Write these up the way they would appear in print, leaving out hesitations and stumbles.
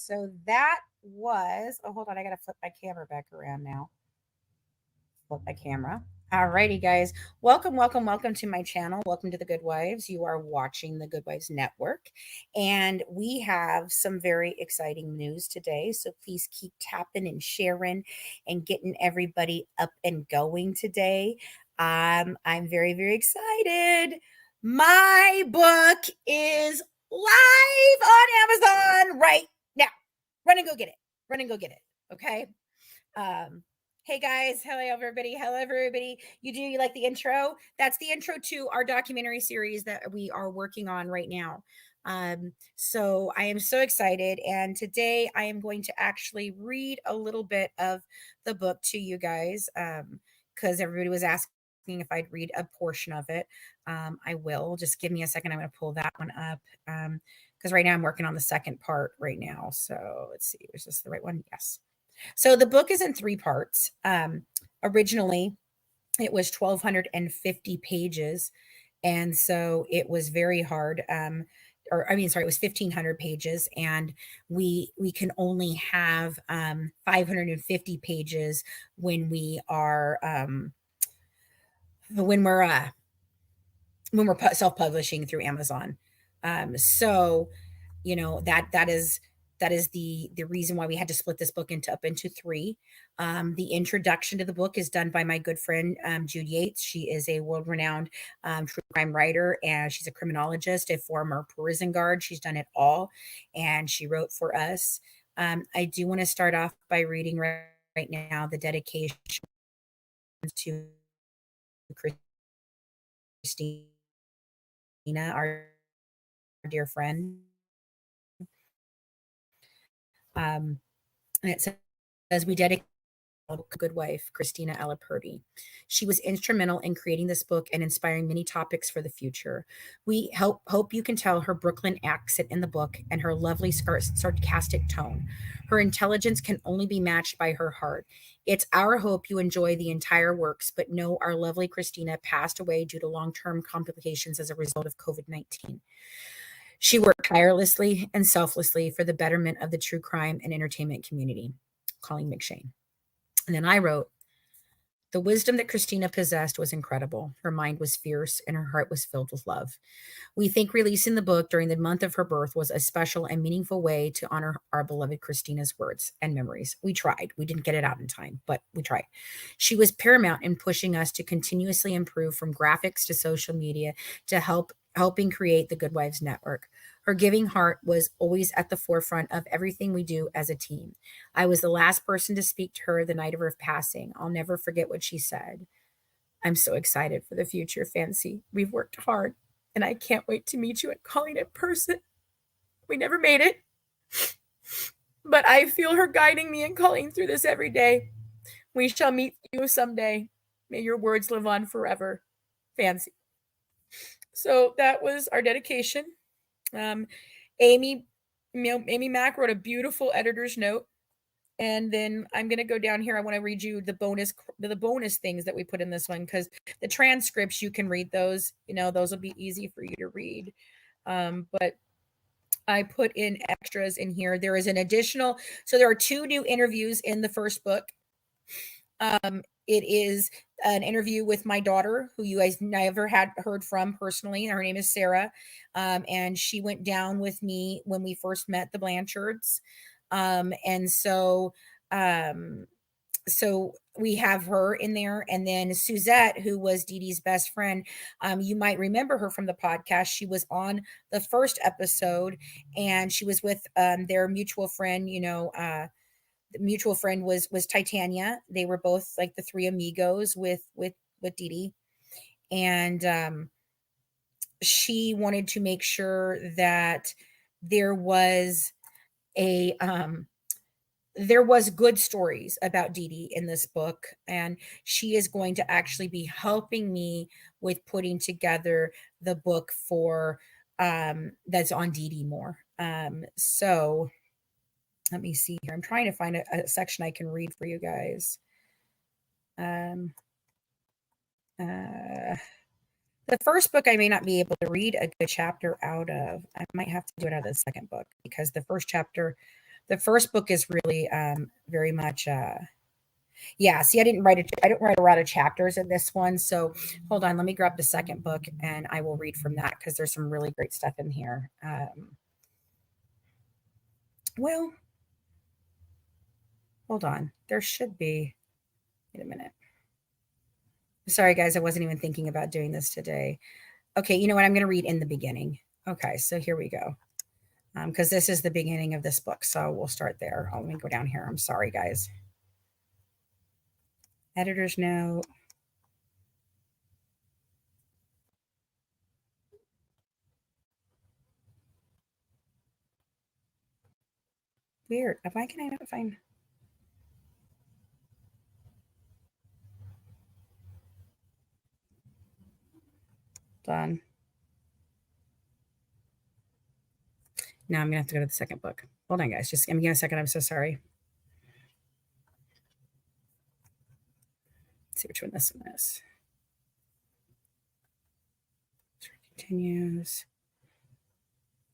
So that was, oh, hold on. I got to flip my camera back around now. Flip my camera. Alrighty, guys. Welcome to my channel. Welcome to the Good Wives. You are watching the Good Wives Network, and we have some very exciting news today. So please keep tapping and sharing and getting everybody up and going today. I'm very excited. My book is live on Amazon right now. Run and go get it. Run and go get it. Okay. Um, Hey guys, hello everybody. Hello everybody. You like the intro? That's the intro to our documentary series that we are working on right now. So I am so excited, and today I am going to actually read a little bit of the book to you guys. Because everybody was asking if I'd read a portion of it. I will. Just give me a second. I'm going to pull that one up. Because right now I'm working on the second part right now. So let's see. Is this the right one? Yes. So the book is in three parts. Originally, it was 1,250 pages, and so it was very hard. Or I mean, sorry, it was 1,500 pages, and we can only have 550 pages when we are when we're uh, self-publishing through Amazon. So that is the reason why we had to split this book into three. The introduction to the book is done by my good friend Jude Yates. She is a world-renowned true crime writer, and she's a criminologist, a former prison guard. She's done it all, and she wrote for us. I do want to start off by reading right now the dedication to Christina, our dear friend. And it says, we dedicate good wife, Christina Aliperti. She was instrumental in creating this book and inspiring many topics for the future. We hope you can tell her Brooklyn accent in the book and her lovely sarcastic tone. Her intelligence can only be matched by her heart. It's our hope you enjoy the entire works, but know our lovely Christina passed away due to long-term complications as a result of COVID-19. She worked tirelessly and selflessly for the betterment of the true crime and entertainment community. Colleen McShane. And then I wrote, the wisdom that Christina possessed was incredible. Her mind was fierce and her heart was filled with love. We think releasing the book during the month of her birth was a special and meaningful way to honor our beloved Christina's words and memories. We tried. We didn't get it out in time, but we tried. She was paramount in pushing us to continuously improve from graphics to social media to helping create the Good Wives Network. Her giving heart was always at the forefront of everything we do as a team. I was the last person to speak to her the night of her passing. I'll never forget what she said. I'm so excited for the future, Fancy. We've worked hard, and I can't wait to meet you at Colleen in person. We never made it, but I feel her guiding me and Colleen through this every day. We shall meet you someday. May your words live on forever, Fancy. So that was our dedication. Um, Amy, Amy Mack wrote a beautiful editor's note. And then I'm going to go down here. I want to read you the bonus things that we put in this one, because the transcripts, you can read those. Those will be easy for you to read. But I put in extras in here. There is an additional, so there are two new interviews in the first book. It is an interview with my daughter, who you guys never had heard from personally. Her name is Sarah, and she went down with me when we first met the Blanchards. And so we have her in there, and then Suzette, who was Dee Dee's best friend. You might remember her from the podcast. She was on the first episode, and she was with their mutual friend. The mutual friend was Titania. They were both like the three amigos with Dee Dee, and she wanted to make sure that there was a there was good stories about Dee Dee in this book, and she is going to actually be helping me with putting together the book for that's on Dee Dee more. So let me see here. I'm trying to find a section I can read for you guys. Um, uh, the first book I may not be able to read a good chapter out of. I might have to do it out of the second book, because the first chapter The first book is really very much yeah, see, I don't write a lot of chapters in this one. So hold on, let me grab the second book and I will read from that because there's some really great stuff in here. Well, hold on. There should be, wait a minute. Sorry, guys, I wasn't even thinking about doing this today. Okay, you know what? I'm going to read in the beginning. Okay, so here we go. Because this is the beginning of this book. So we'll start there. Oh, let me go down here. I'm sorry, guys. Editor's note. Weird. Why can I not find? Done. Now I'm gonna have to go to the second book. Hold on, guys. Just give me a second. I'm so sorry. Let's see which one this one is. Continues.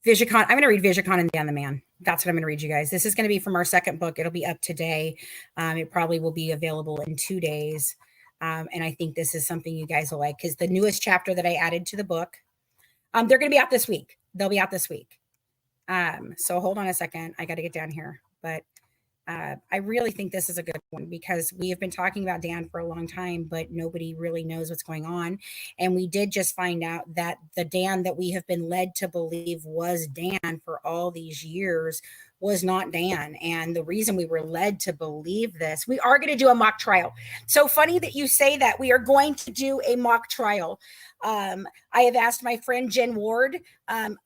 VisionCon. I'm going to read VisionCon and Dan the Man. That's what I'm going to read, you guys. This is going to be from our second book. It'll be up today. It probably will be available in 2 days. And I think this is something you guys will like because the newest chapter that I added to the book, they're going to be out this week. They'll be out this week. So hold on a second. I got to get down here. But I really think this is a good one because we have been talking about Dan for a long time, but nobody really knows what's going on. And we did just find out that the Dan that we have been led to believe was Dan for all these years was not Dan. And the reason we were led to believe this, we are going to do a mock trial. So funny that you say that. We are going to do a mock trial. I have asked my friend Jen Ward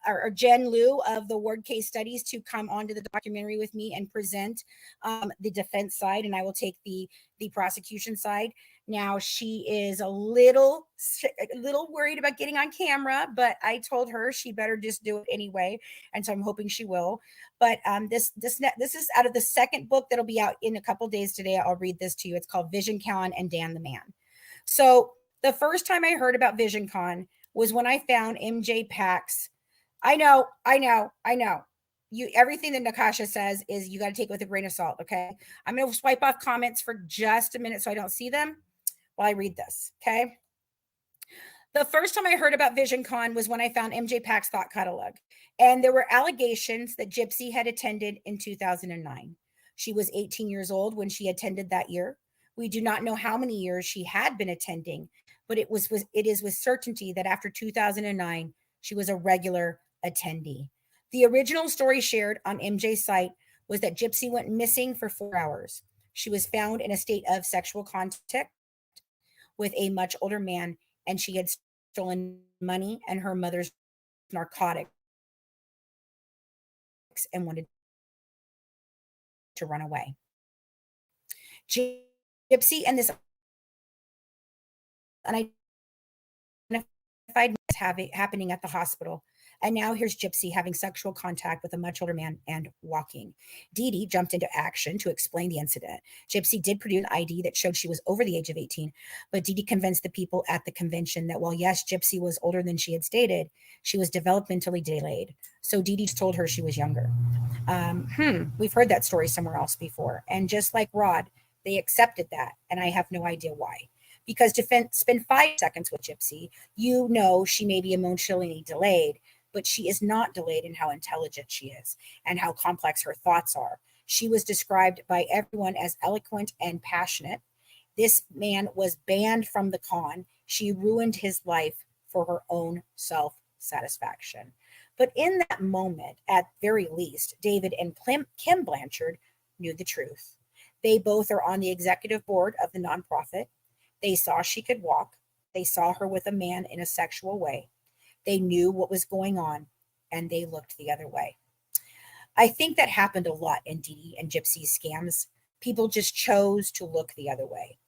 or Jen Liu of the Ward Case Studies to come onto the documentary with me and present the defense side, and I will take the prosecution side. Now she is a little worried about getting on camera, but I told her she better just do it anyway, and so I'm hoping she will. But this is out of the second book that'll be out in a couple days today. I'll read this to you. It's called VisionCon and Dan the Man. So the first time I heard about VisionCon was when I found MJ Pack's. I know. You everything that Natasha says is you got to take it with a grain of salt. Okay, I'm going to swipe off comments for just a minute so I don't see them while I read this. Okay. The first time I heard about VisionCon was when I found MJ Pack's thought catalog, and there were allegations that Gypsy had attended in 2009. She was 18 years old when she attended that year. We do not know how many years she had been attending, but it is with certainty that after 2009 she was a regular attendee. The original story shared on MJ's site was that Gypsy went missing for 4 hours. She was found in a state of sexual contact with a much older man, and she had stolen money and her mother's narcotics and wanted to run away. Gypsy and this unidentified happening at the hospital. And now here's Gypsy having sexual contact with a much older man and walking. Dee Dee jumped into action to explain the incident. Gypsy did produce an ID that showed she was over the age of 18, but Dee Dee convinced the people at the convention that while yes, Gypsy was older than she had stated, she was developmentally delayed. So Dee Dee told her she was younger. We've heard that story somewhere else before. And just like Rod, they accepted that, and I have no idea why. Because to spend 5 seconds with Gypsy, you know she may be emotionally delayed, but she is not delayed in how intelligent she is and how complex her thoughts are. She was described by everyone as eloquent and passionate. This man was banned from the con. She ruined his life for her own self-satisfaction. But in that moment, at very least, David and Kim Blanchard knew the truth. They both are on the executive board of the nonprofit. They saw she could walk. They saw her with a man in a sexual way. They knew what was going on, and they looked the other way. I think that happened a lot in Dee Dee and Gypsy's scams. People just chose to look the other way.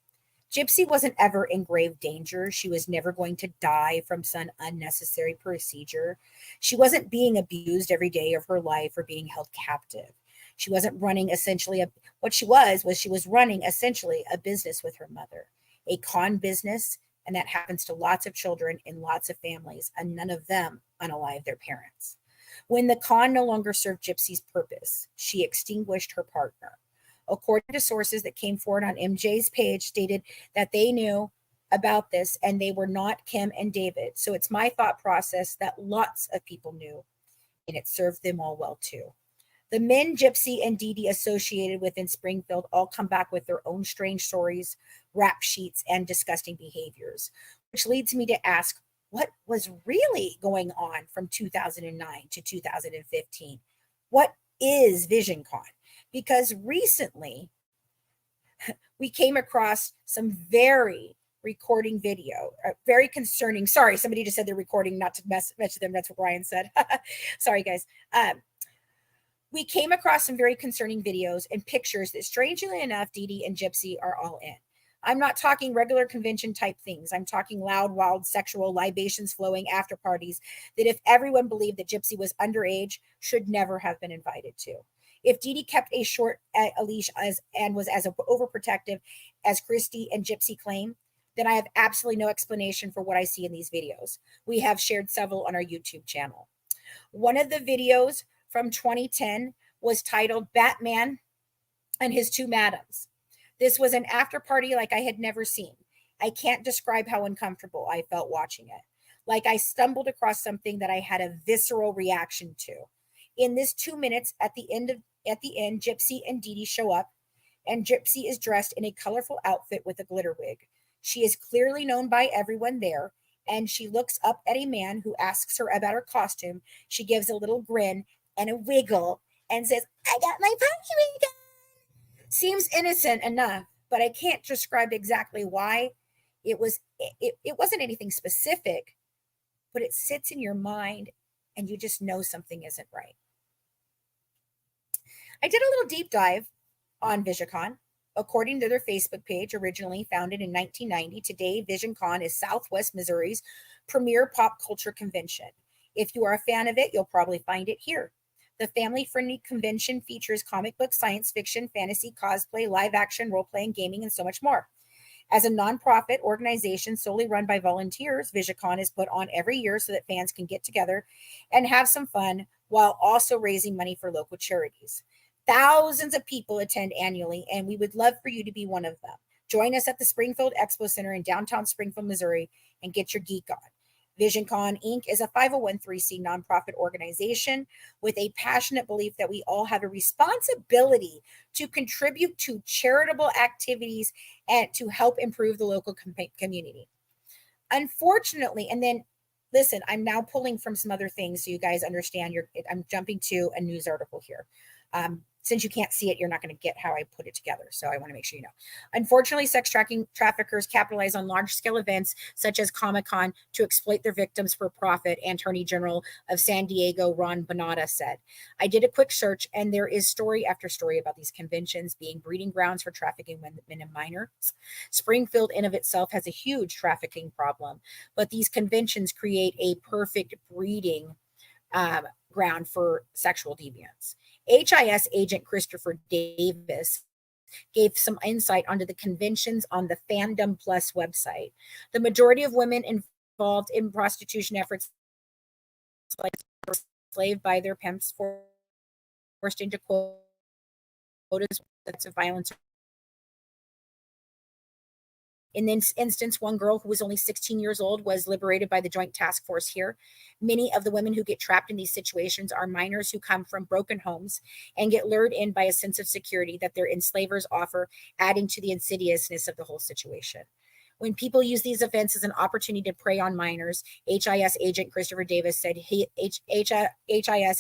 Gypsy wasn't ever in grave danger. She was never going to die from some unnecessary procedure. She wasn't being abused every day of her life or being held captive. She wasn't running essentially she was running essentially a business with her mother, a con business, and that happens to lots of children in lots of families, and none of them unalive their parents. When the con no longer served Gypsy's purpose, she extinguished her partner. According to sources that came forward on MJ's page, stated that they knew about this and they were not Kim and David. So it's my thought process that lots of people knew and it served them all well too. The men Gypsy and Dee Dee associated with in Springfield all come back with their own strange stories, rap sheets, and disgusting behaviors, which leads me to ask what was really going on from 2009 to 2015? What is VisionCon? Because recently we came across some very recording video, very concerning. Sorry, somebody just said they're recording, not to mention them. That's what Ryan said. Sorry, guys. We came across some very concerning videos and pictures that, strangely enough, Dee Dee and Gypsy are all in. I'm not talking regular convention type things. I'm talking loud, wild, sexual libations flowing after parties that, if everyone believed that Gypsy was underage, should never have been invited to. If Dee Dee kept a short a leash and was as overprotective as Christy and Gypsy claim, then I have absolutely no explanation for what I see in these videos. We have shared several on our YouTube channel. One of the videos from 2010 was titled Batman and His Two Madams. This was an after party like I had never seen. I can't describe how uncomfortable I felt watching it. Like I stumbled across something that I had a visceral reaction to. In this 2 minutes at the end, Gypsy and Dee Dee show up, and Gypsy is dressed in a colorful outfit with a glitter wig. She is clearly known by everyone there, and she looks up at a man who asks her about her costume. She gives a little grin and a wiggle and says, "I got my puncturing gun." Seems innocent enough, but I can't describe exactly why. It wasn't anything specific, but it sits in your mind and you just know something isn't right. I did a little deep dive on VisionCon. According to their Facebook page, originally founded in 1990, today VisionCon is Southwest Missouri's premier pop culture convention. If you are a fan of it, you'll probably find it here. The family-friendly convention features comic book, science fiction, fantasy, cosplay, live action, role-playing, gaming, and so much more. As a nonprofit organization solely run by volunteers, VisionCon is put on every year so that fans can get together and have some fun while also raising money for local charities. Thousands of people attend annually, and we would love for you to be one of them. Join us at the Springfield Expo Center in downtown Springfield, Missouri, and get your geek on. VisionCon Inc. is a 501(c) nonprofit organization with a passionate belief that we all have a responsibility to contribute to charitable activities and to help improve the local community. Unfortunately, and then listen, I'm now pulling from some other things so you guys understand. I'm jumping to a news article here. Since you can't see it, you're not going to get how I put it together. So I want to make sure you know. Unfortunately, sex traffickers capitalize on large-scale events such as Comic-Con to exploit their victims for profit, Attorney General of San Diego, Ron Bonata, said. I did a quick search, and there is story after story about these conventions being breeding grounds for trafficking men and minors. Springfield in of itself has a huge trafficking problem, but these conventions create a perfect breeding ground for sexual deviance. HIS agent Christopher Davis gave some insight onto the conventions on the Fandom Plus website. The majority of women involved in prostitution efforts like enslaved by their pimps, forced into quotas of violence. In this instance, one girl who was only 16 years old was liberated by the Joint Task Force here. Many of the women who get trapped in these situations are minors who come from broken homes and get lured in by a sense of security that their enslavers offer, adding to the insidiousness of the whole situation. When people use these events as an opportunity to prey on minors, HIS agent Christopher Davis said HIS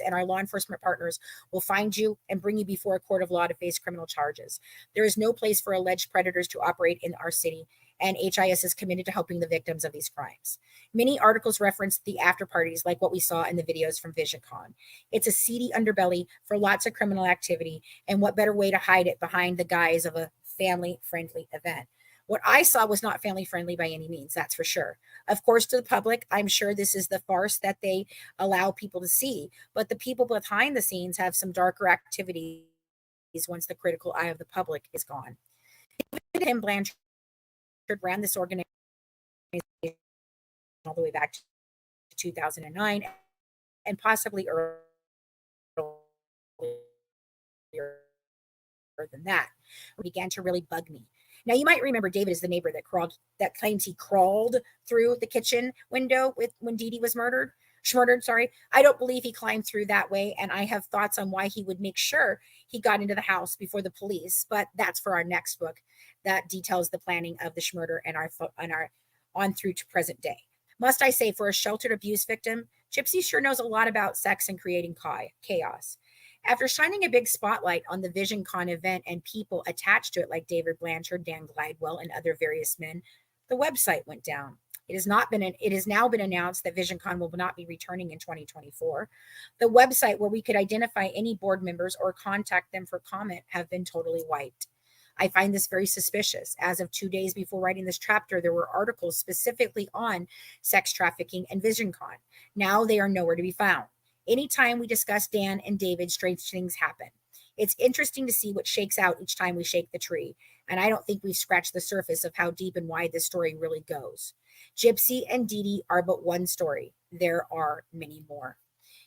and our law enforcement partners will find you and bring you before a court of law to face criminal charges. There is no place for alleged predators to operate in our city, and HIS is committed to helping the victims of these crimes. Many articles reference the after parties like what we saw in the videos from VisionCon. It's a seedy underbelly for lots of criminal activity, and what better way to hide it behind the guise of a family-friendly event. What I saw was not family friendly by any means, that's for sure. Of course, to the public, I'm sure this is the farce that they allow people to see, but the people behind the scenes have some darker activities once the critical eye of the public is gone. Tim Blanchard ran this organization all the way back to 2009 and possibly earlier. than that. It began to really bug me. Now you might remember David is the neighbor that claims he crawled through the kitchen window with when Dee Dee was murdered, sorry. I don't believe he climbed through that way, and I have thoughts on why he would make sure he got into the house before the police, but that's for our next book that details the planning of the murder and our on through to present day. Must I say, for a sheltered abuse victim, Gypsy sure knows a lot about sex and creating chaos. After shining a big spotlight on the VisionCon event and people attached to it like David Blanchard, Dan Glidewell, and other various men, the website went down. It has now been announced that VisionCon will not be returning in 2024. The website where we could identify any board members or contact them for comment have been totally wiped. I find this very suspicious. As of 2 days before writing this chapter, there were articles specifically on sex trafficking and VisionCon. Now they are nowhere to be found. Anytime we discuss Dan and David, strange things happen. It's interesting to see what shakes out each time we shake the tree, and I don't think we've scratched the surface of how deep and wide this story really goes. Gypsy and Dee Dee are but one story. There are many more.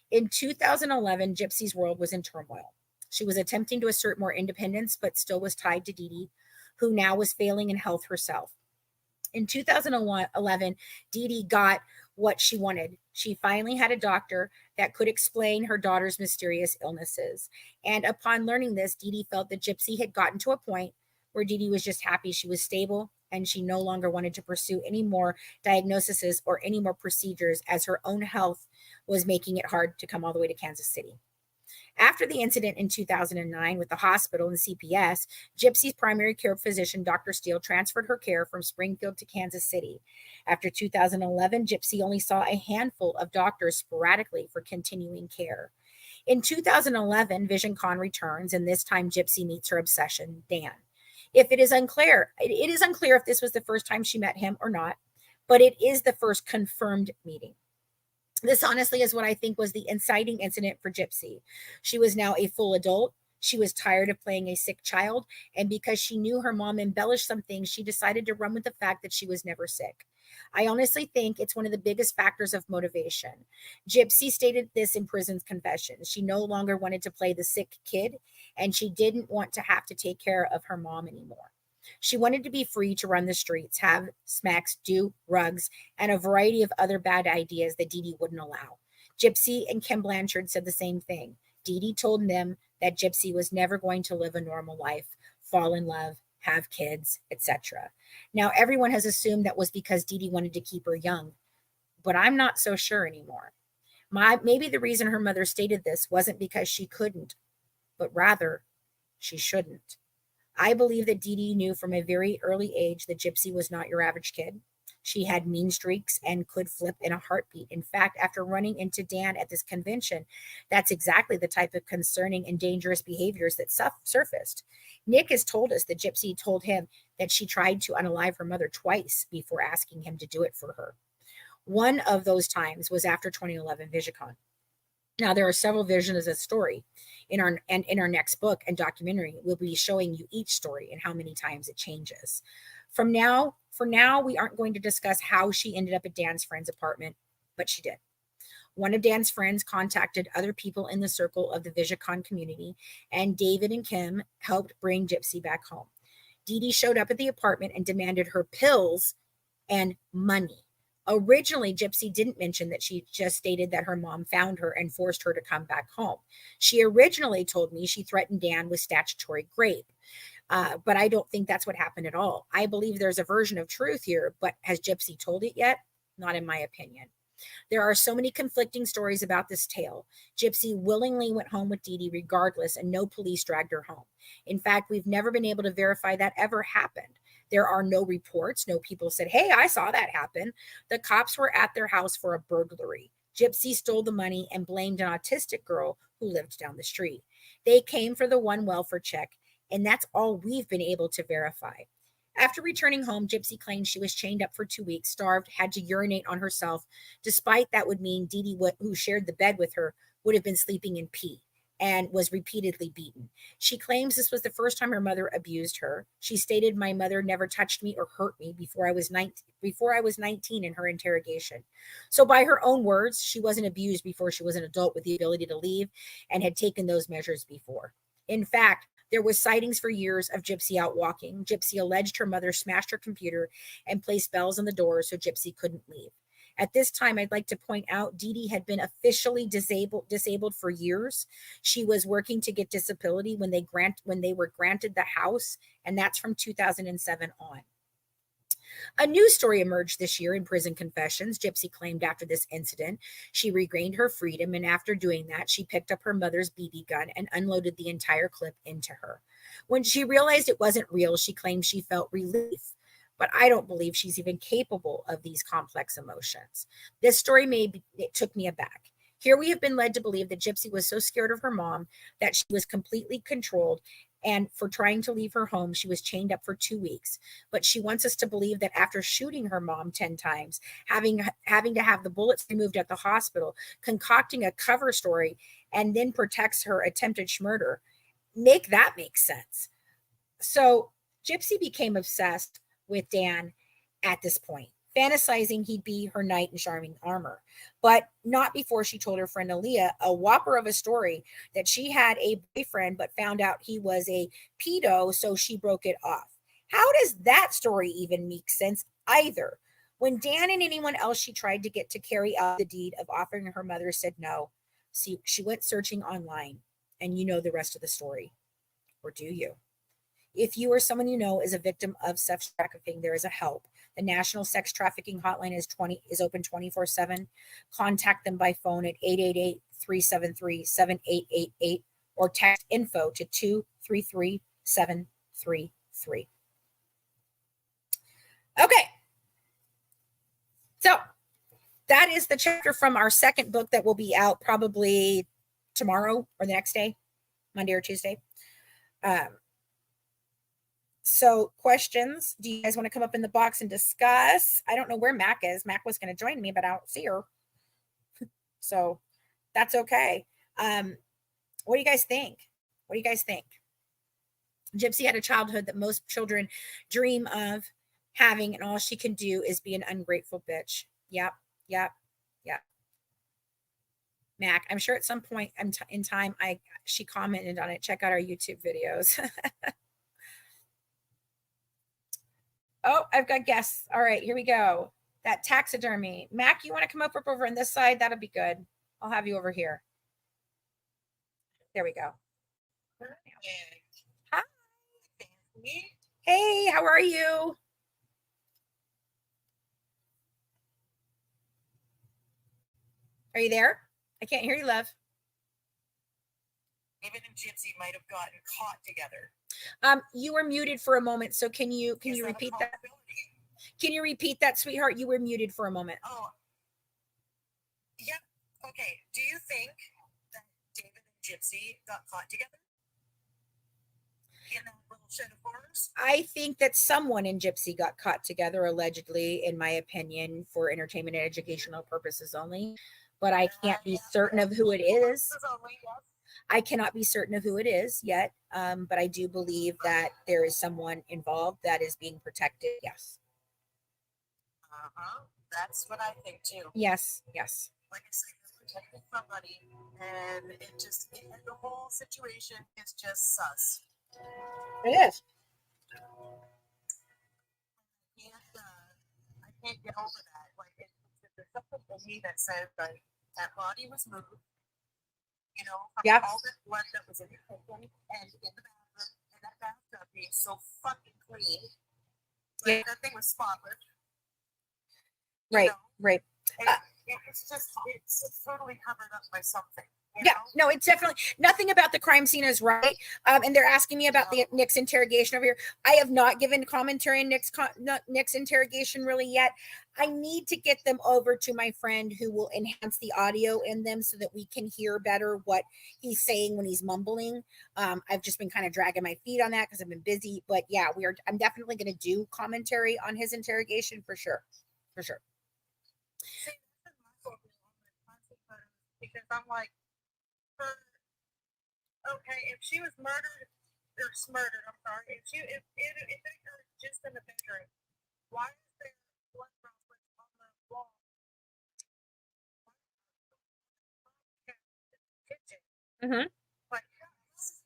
In 2011, Gypsy's world was in turmoil. She was attempting to assert more independence, but still was tied to Dee Dee, who now was failing in health herself. In 2011, Dee Dee got what she wanted. She finally had a doctor that could explain her daughter's mysterious illnesses. And upon learning this, Dee Dee felt that Gypsy had gotten to a point where Dee Dee was just happy she was stable and she no longer wanted to pursue any more diagnoses or any more procedures, as her own health was making it hard to come all the way to Kansas City. After the incident in 2009 with the hospital and CPS, Gypsy's primary care physician, Dr. Steele, transferred her care from Springfield to Kansas City. After 2011, Gypsy only saw a handful of doctors sporadically for continuing care. In 2011, VisionCon returns, and this time Gypsy meets her obsession, Dan. It is unclear if this was the first time she met him or not, but it is the first confirmed meeting. This honestly is what I think was the inciting incident for Gypsy. She was now a full adult. She was tired of playing a sick child. And because she knew her mom embellished some things, she decided to run with the fact that she was never sick. I honestly think it's one of the biggest factors of motivation. Gypsy stated this in prison's confession. She no longer wanted to play the sick kid, and she didn't want to have to take care of her mom anymore. She wanted to be free to run the streets, have smacks, do rugs, and a variety of other bad ideas that Dee Dee wouldn't allow. Gypsy and Kim Blanchard said the same thing. Dee Dee told them that Gypsy was never going to live a normal life, fall in love, have kids, etc. Now, everyone has assumed that was because Dee Dee wanted to keep her young, but I'm not so sure anymore. Maybe the reason her mother stated this wasn't because she couldn't, but rather she shouldn't. I believe that Dee Dee knew from a very early age that Gypsy was not your average kid. She had mean streaks and could flip in a heartbeat. In fact, after running into Dan at this convention, that's exactly the type of concerning and dangerous behaviors that surfaced. Nick has told us that Gypsy told him that she tried to unalive her mother twice before asking him to do it for her. One of those times was after 2011 VisionCon. Now, there are several versions of this story. In our next book and documentary, we'll be showing you each story and how many times it changes. For now, we aren't going to discuss how she ended up at Dan's friend's apartment, but she did. One of Dan's friends contacted other people in the circle of the VisionCon community, and David and Kim helped bring Gypsy back home. Dee Dee showed up at the apartment and demanded her pills and money. Originally, Gypsy didn't mention that. She just stated that her mom found her and forced her to come back home. She originally told me she threatened Dan with statutory rape, but I don't think that's what happened at all. I believe there's a version of truth here, but has Gypsy told it yet? Not in my opinion. There are so many conflicting stories about this tale. Gypsy willingly went home with Dee Dee regardless, and no police dragged her home. In fact, we've never been able to verify that ever happened. There are no reports. No people said, hey, I saw that happen. The cops were at their house for a burglary. Gypsy stole the money and blamed an autistic girl who lived down the street. They came for the one welfare check, and that's all we've been able to verify. After returning home, Gypsy claimed she was chained up for 2 weeks, starved, had to urinate on herself. Despite that would mean Dee Dee, who shared the bed with her, would have been sleeping in pee, and was repeatedly beaten. She claims this was the first time her mother abused her. She stated, my mother never touched me or hurt me before I was 19 in her interrogation. So by her own words, she wasn't abused before she was an adult with the ability to leave and had taken those measures before. In fact, there was sightings for years of Gypsy out walking. Gypsy alleged her mother smashed her computer and placed bells on the door so Gypsy couldn't leave. At this time, I'd like to point out Dee Dee had been officially disabled for years. She was working to get disability when they were granted the house, and that's from 2007 on. A news story emerged this year in Prison Confessions. Gypsy claimed after this incident, she regained her freedom, and after doing that, she picked up her mother's BB gun and unloaded the entire clip into her. When she realized it wasn't real, she claimed she felt relief. But I don't believe she's even capable of these complex emotions. This story it took me aback. Here we have been led to believe that Gypsy was so scared of her mom that she was completely controlled, and for trying to leave her home, she was chained up for 2 weeks. But she wants us to believe that after shooting her mom 10 times, having to have the bullets removed at the hospital, concocting a cover story, and then protects her attempted murder, make sense. So Gypsy became obsessed with Dan at this point, fantasizing he'd be her knight in shining armor, but not before she told her friend Aaliyah, a whopper of a story, that she had a boyfriend but found out he was a pedo, so she broke it off. How does that story even make sense either? When Dan and anyone else she tried to get to carry out the deed of offering her mother said no, see, she went searching online, and you know the rest of the story. Or do you? If you or someone you know is a victim of sex trafficking, there is a help. The National Sex Trafficking Hotline is open 24/7. Contact them by phone at 888-373-7888 or text info to 233733. Okay. So that is the chapter from our second book that will be out probably tomorrow or the next day, Monday or Tuesday. So questions, do you guys want to come up in the box and discuss? I don't know where Mac is. Mac was going to join me, but I don't see her. So that's okay. What do you guys think? What do you guys think? Gypsy had a childhood that most children dream of having, and all she can do is be an ungrateful bitch. Yep. Mac, I'm sure at some point in time she commented on it. Check out our YouTube videos. Oh, I've got guests. All right, here we go. That taxidermy. Mac, you want to come up over on this side? That'll be good. I'll have you over here. There we go. Hi. Hey, how are you? Are you there? I can't hear you, love. David and Gypsy might have gotten caught together. You were muted for a moment, so can you repeat that? Can you repeat that, sweetheart? You were muted for a moment. Oh, yeah. Okay. Do you think that David and Gypsy got caught together in that little shed of horrors? I think that someone in Gypsy got caught together, allegedly, in my opinion, for entertainment and educational purposes only. But I can't be certain of who it is. I cannot be certain of who it is yet, but I do believe that there is someone involved that is being protected. Yes. That's what I think too. Yes. Like I said, you're protecting somebody, and the whole situation is just sus. It is. I can't get over that. Like, there's something in me that says that body was moved. You know, yep. All the blood that was in the kitchen and in the bathroom, and that bathtub being so fucking clean. Like, that thing was spotless. Right. It's totally covered up by something. Yeah, no, it's definitely nothing about the crime scene is right. And they're asking me about the Nick's interrogation over here. I have not given commentary on Nick's interrogation really yet. I need to get them over to my friend who will enhance the audio in them so that we can hear better what he's saying when he's mumbling. I've just been kind of dragging my feet on that because I've been busy. But yeah, I'm definitely going to do commentary on his interrogation for sure. Because I'm like, okay, if she was murdered, I'm sorry. If it occurred just in the bedroom, why is there blood droplets on the wall? Kitchen. Mm-hmm. Like,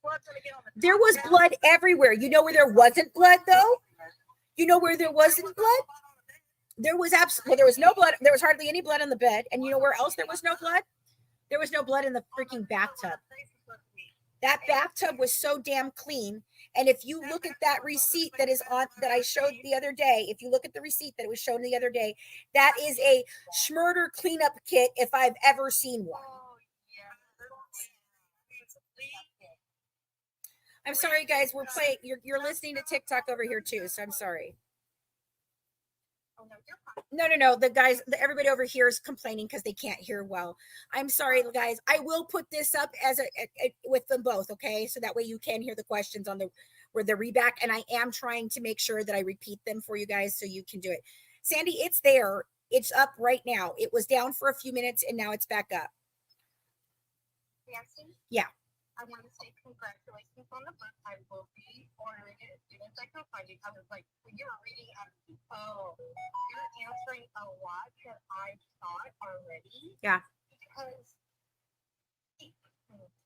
blood blood's gonna get on the There top was now. blood everywhere. You know where there wasn't blood though? You know where there wasn't blood? There was absolutely, there was no blood. There was hardly any blood on the bed. And you know where else there was no blood? There was no blood in the freaking bathtub. That bathtub was so damn clean. And if you look at that receipt that is on, that I showed the other day, if you look at the receipt that was shown the other day, that is a Schmurder cleanup kit if I've ever seen one. Oh, yeah. It's a leak. I'm sorry, guys. We're playing. You're listening to TikTok over here too, so I'm sorry. Oh, no, you're fine. No. The guys, everybody over here is complaining because they can't hear well. I'm sorry, guys. I will put this up as a with them both, okay? So that way you can hear the questions on the where the reback, and I am trying to make sure that I repeat them for you guys so you can do it. Sandy, it's there. It's up right now. It was down for a few minutes and now it's back up. Nancy? Yeah. I want to say congratulations on the book. I will be ordering it as soon as I can find it. I was like, when you were reading, I was like, oh, you're answering a lot that I thought already. Yeah. Because, okay,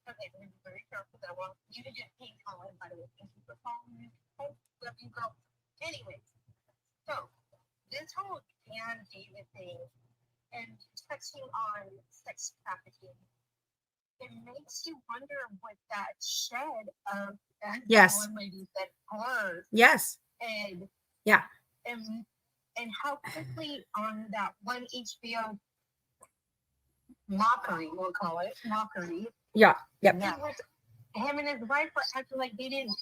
I'm going to be very careful that I want you to get paint on, by the way. Thank you for calling me. Oh, love you, girl. Anyways, so this whole Dan David thing and touching on sex trafficking, it makes you wonder what that shed of that Yes. one lady said was, Yes. and Yeah. and how quickly on that one HBO mockery, we'll call it mockery. Yeah. Yep. He was, him and his wife were acting like they didn't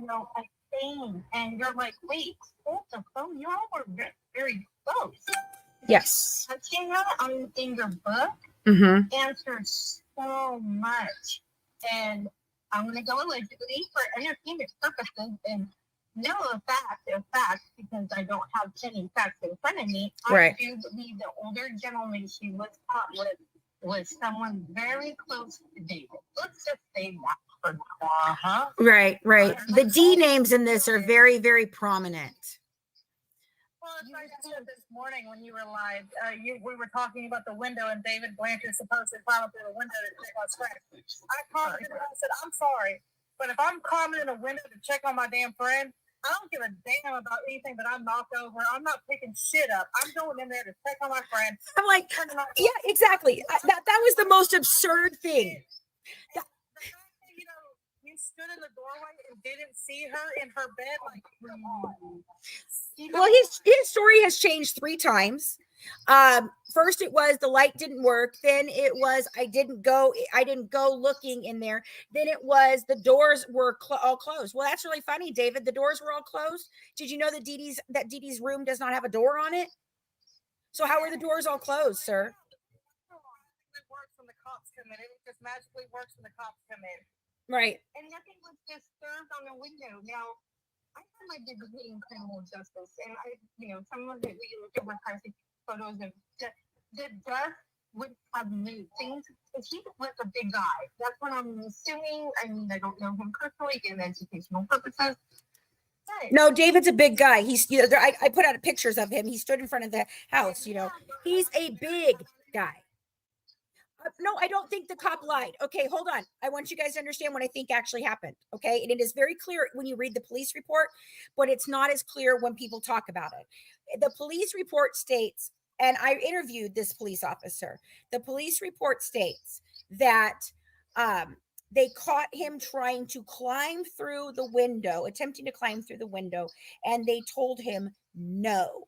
know a thing, and you're like, wait, hold the phone, you all were very, very close. Yes. Touching on in your book Mm-hmm. answers so much, and I'm going to go allegedly for entertainment purposes and no facts because I don't have any facts in front of me. Right. I do believe the older gentleman she was caught with was someone very close to David. Let's just say that for now. Uh-huh. Right. The D names in this are very, very prominent. Well, it's like I said this morning when you were live, we were talking about the window and David Blanchard supposedly climbed up through the window to check on his friend. I commented and I said, I'm sorry, but if I'm climbing in a window to check on my damn friend, I don't give a damn about anything that I'm knocked over. I'm not picking shit up. I'm going in there to check on my friend. I'm like, yeah, exactly. That was the most absurd thing. The fact that, you stood in the doorway and didn't see her in her bed, like, come on. Well, his story has changed 3 times. First it was the light didn't work. Then it was I didn't go looking in there. Then it was the doors were all closed. Well, that's really funny, David. The doors were all closed. Did you know that Dee Dee's room does not have a door on it? So how are the doors all closed, sir? It works when the cops come in. It just magically works when the cops come in. Right. And nothing was disturbed on the window. Now, I have my degree in criminal justice, and some of it we look at forensic photos of the dust would have moved things. Because he was a big guy. That's what I'm assuming. I mean, I don't know him personally, in educational purposes. But No, David's a big guy. He's I put out pictures of him. He stood in front of the house. He's a big guy. No, I don't think the cop lied. Okay, hold on. I want you guys to understand what I think actually happened. Okay. And it is very clear when you read the police report, but it's not as clear when people talk about it. The police report states, and I interviewed this police officer. The police report states that they caught him trying to climb through the window, attempting to climb through the window, and they told him no.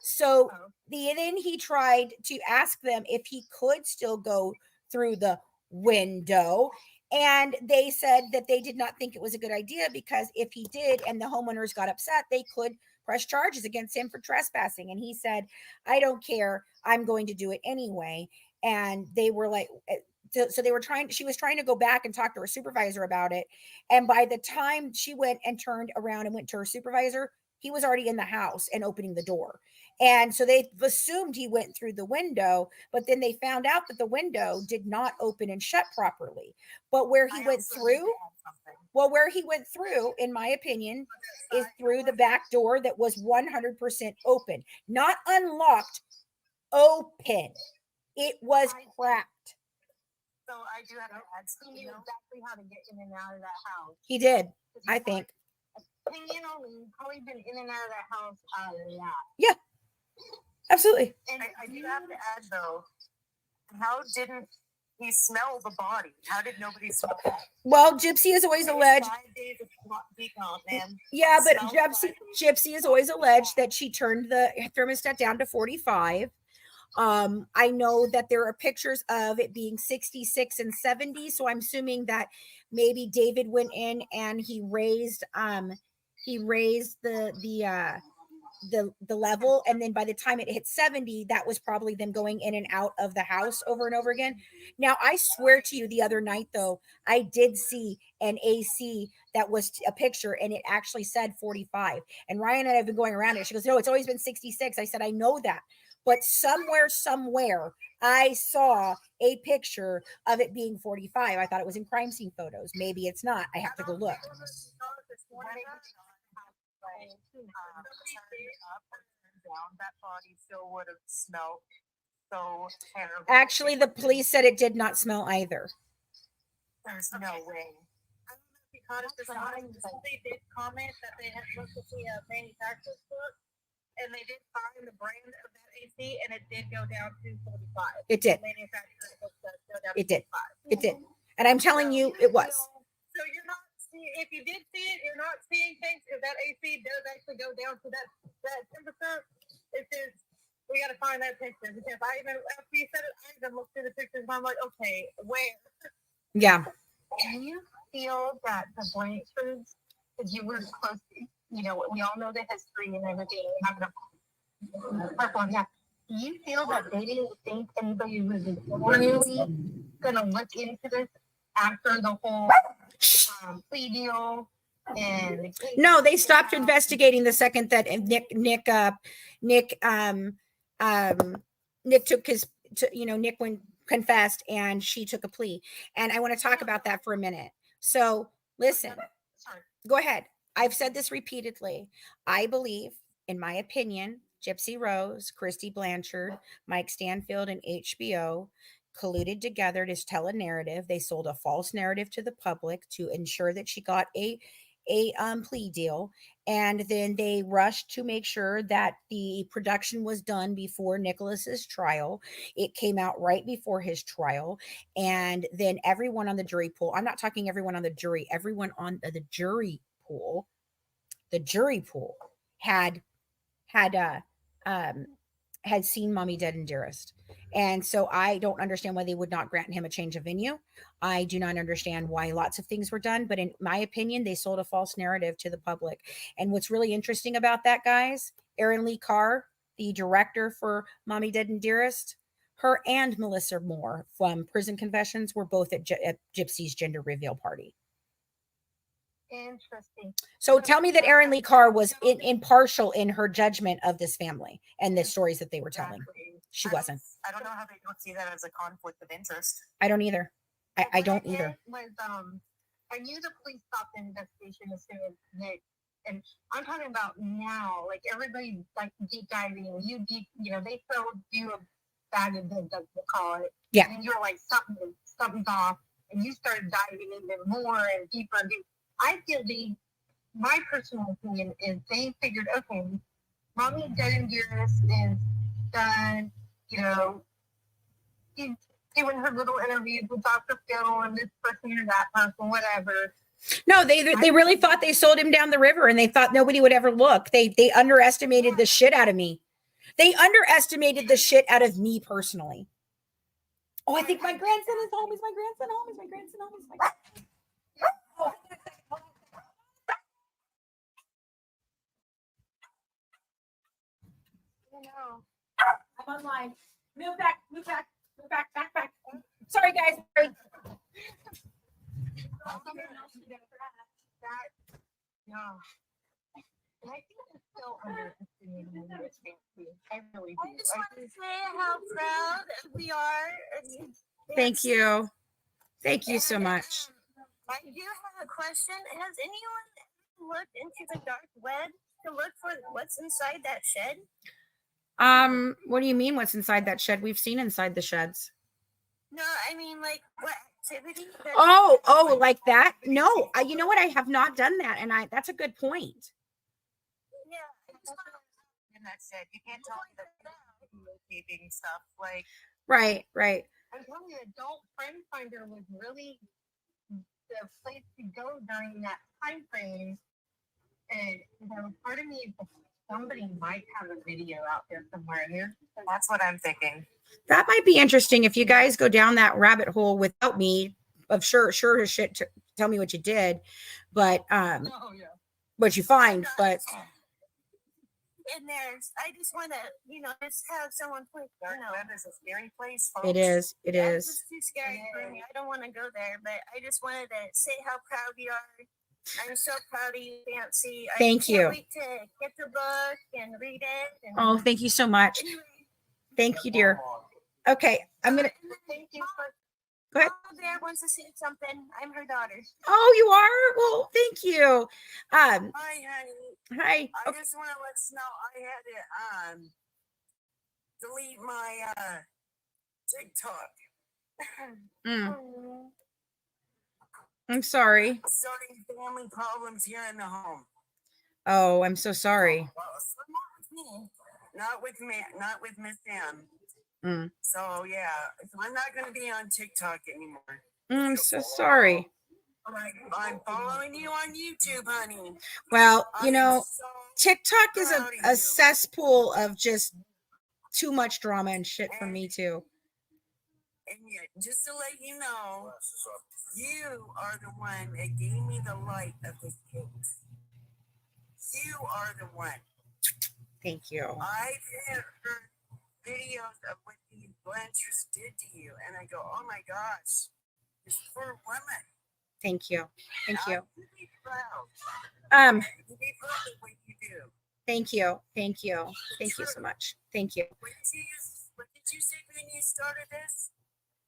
So then he tried to ask them if he could still go through the window. And they said that they did not think it was a good idea because if he did and the homeowners got upset, they could press charges against him for trespassing. And he said, I don't care. I'm going to do it anyway. And they were like, so she was trying to go back and talk to her supervisor about it. And by the time she went and turned around and went to her supervisor, he was already in the house and opening the door. And so they assumed he went through the window, but then they found out that the window did not open and shut properly. But where he went through, in my opinion, is through the back door that was 100% open, not unlocked, open. It was cracked. So I do have to add, he knew exactly how to get in and out of that house. He did, 'Cause he I probably- think. Opinion only, he's probably been in and out of that house a lot. Yeah, absolutely. And I do have to add though, how didn't he smell the body? How did nobody smell it? Well, Gypsy is always alleged. 5 days of decom, man. Yeah, but Smell Gypsy is always alleged that she turned the thermostat down to 45. I know that there are pictures of it being 66 and 70, so I'm assuming that maybe David went in and he raised the level, and then by the time it hit 70, that was probably them going in and out of the house over and over again. Now, I swear to you, the other night though, I did see an AC that was a picture and it actually said 45. And Ryan and I have been going around it. She goes, no, it's always been 66. I said, I know that. But somewhere, I saw a picture of it being 45. I thought it was in crime scene photos. Maybe it's not. I have to go look. Down, that body still would have smelled so terrible. Actually, the police said it did not smell either. There's no way. I don't know if you caught it this morning. They did comment that they had looked at the manufacturer's book, and they did find the brand of that AC, and it did go down to 45. It did. The manufacturer's book does go down It to did. 45. It did. And I'm telling you, it was. So you're not seeing, if you did see it, you're not seeing things. If that AC does actually go down to that temperature, it's just, we got to find that picture. Because after you said it, I even looked through the pictures and I'm like, okay, where? Yeah. Do you feel that the Blanchards, because you were close, we all know the history and everything, I'm going to harp on that. Do you feel that they didn't think anybody was really going to look into this after the whole plea deal? And No, they stopped investigating the second that Nick took Nick confessed and she took a plea. And I want to talk about that for a minute. So listen, go ahead. I've said this repeatedly. I believe, in my opinion, Gypsy Rose, Christy Blanchard, Mike Stanfield, and HBO colluded together to tell a narrative. They sold a false narrative to the public to ensure that she got a plea deal, and then they rushed to make sure that the production was done before Nicholas's trial. It came out right before his trial, and then everyone on the jury pool, I'm not talking everyone on the jury, everyone on the jury pool had seen Mommy Dead and Dearest. And so I don't understand why they would not grant him a change of venue. I do not understand why lots of things were done, but in my opinion, they sold a false narrative to the public. And what's really interesting about that, guys, Erin Lee Carr, the director for Mommy Dead and Dearest, her and Melissa Moore from Prison Confessions were both at Gypsy's gender reveal party. Interesting. So tell me that Erin Lee Carr was impartial in her judgment of this family and the stories that they were telling. She wasn't. I don't know how they don't see that as a conflict of interest. I don't either. I don't either. I knew the police stopped the investigation as soon as Nick, and I'm talking about now, like everybody like deep diving, they throw you a bag of goods, as they call it. Yeah. And you're like, something's off, and you started diving even more and deeper and deeper. I feel my personal opinion is they figured, okay, Mommy Dead and Dearest is done, she's doing her little interviews with Dr. Phil and this person or that person, whatever. No, they really thought they sold him down the river, and they thought nobody would ever look. They underestimated the shit out of me. They underestimated the shit out of me personally. Oh, I think my grandson is home. Is my grandson home? Is my grandson home? Is my grandson home? I'm online. Move back. Back. Sorry, guys. Sorry. And I think it's still underestimating this family. I really do. I just want to say how proud we are. Thank you. Thank you so much. I do have a question. Has anyone looked into the dark web to look for what's inside that shed? What do you mean what's inside that shed? We've seen inside the sheds. No, I mean like what activity? Oh, like that? No, you know what? I have not done that, and that's a good point. Yeah. And that's it. You can't tell me that videotaping stuff. Like, Right, right. I'm telling you, Adult Friend Finder was really the place to go during that time frame. And part of me, somebody might have a video out there somewhere. And that's what I'm thinking. That might be interesting if you guys go down that rabbit hole without me. Of sure as shit to tell me what you did, but Oh yeah. what you find. But And I just want to, just have someone point. Dark web is a scary place, folks. it is. It Yeah, is. it's too scary for me. I don't want to go there, but I just wanted to say how proud we are. I'm so proud of you, Fancy. Thank you. I can't wait to get the book and read it. And Oh, thank you so much. anyway, Thank you, dear. Okay, I'm gonna. thank you for. Go ahead. Mom there wants to say something. I'm her daughter. Oh, you are? Well, thank you. Hi, honey. Hi. I Okay. just want to let you know I had to delete my TikTok. Mm, I'm sorry. Starting family problems here in the home. Oh, I'm so sorry. Well, so not with me, not with Miss M. Mm. So yeah, so I'm not going to be on TikTok anymore. I'm so sorry. I'm following you on YouTube, honey. Well, you I'm know, so TikTok is proud of a you. cesspool of just too much drama and shit for me too. And yet, just to let you know, you are the one that gave me the light of this case. You are the one. Thank you. I've heard videos of what these Blanchers did to you, and I go, oh my gosh, this poor woman. Thank you. Thank you. You be proud. You be proud of what you do. Thank you. Thank you. Thank you so much. Thank you. What did you say when you started this?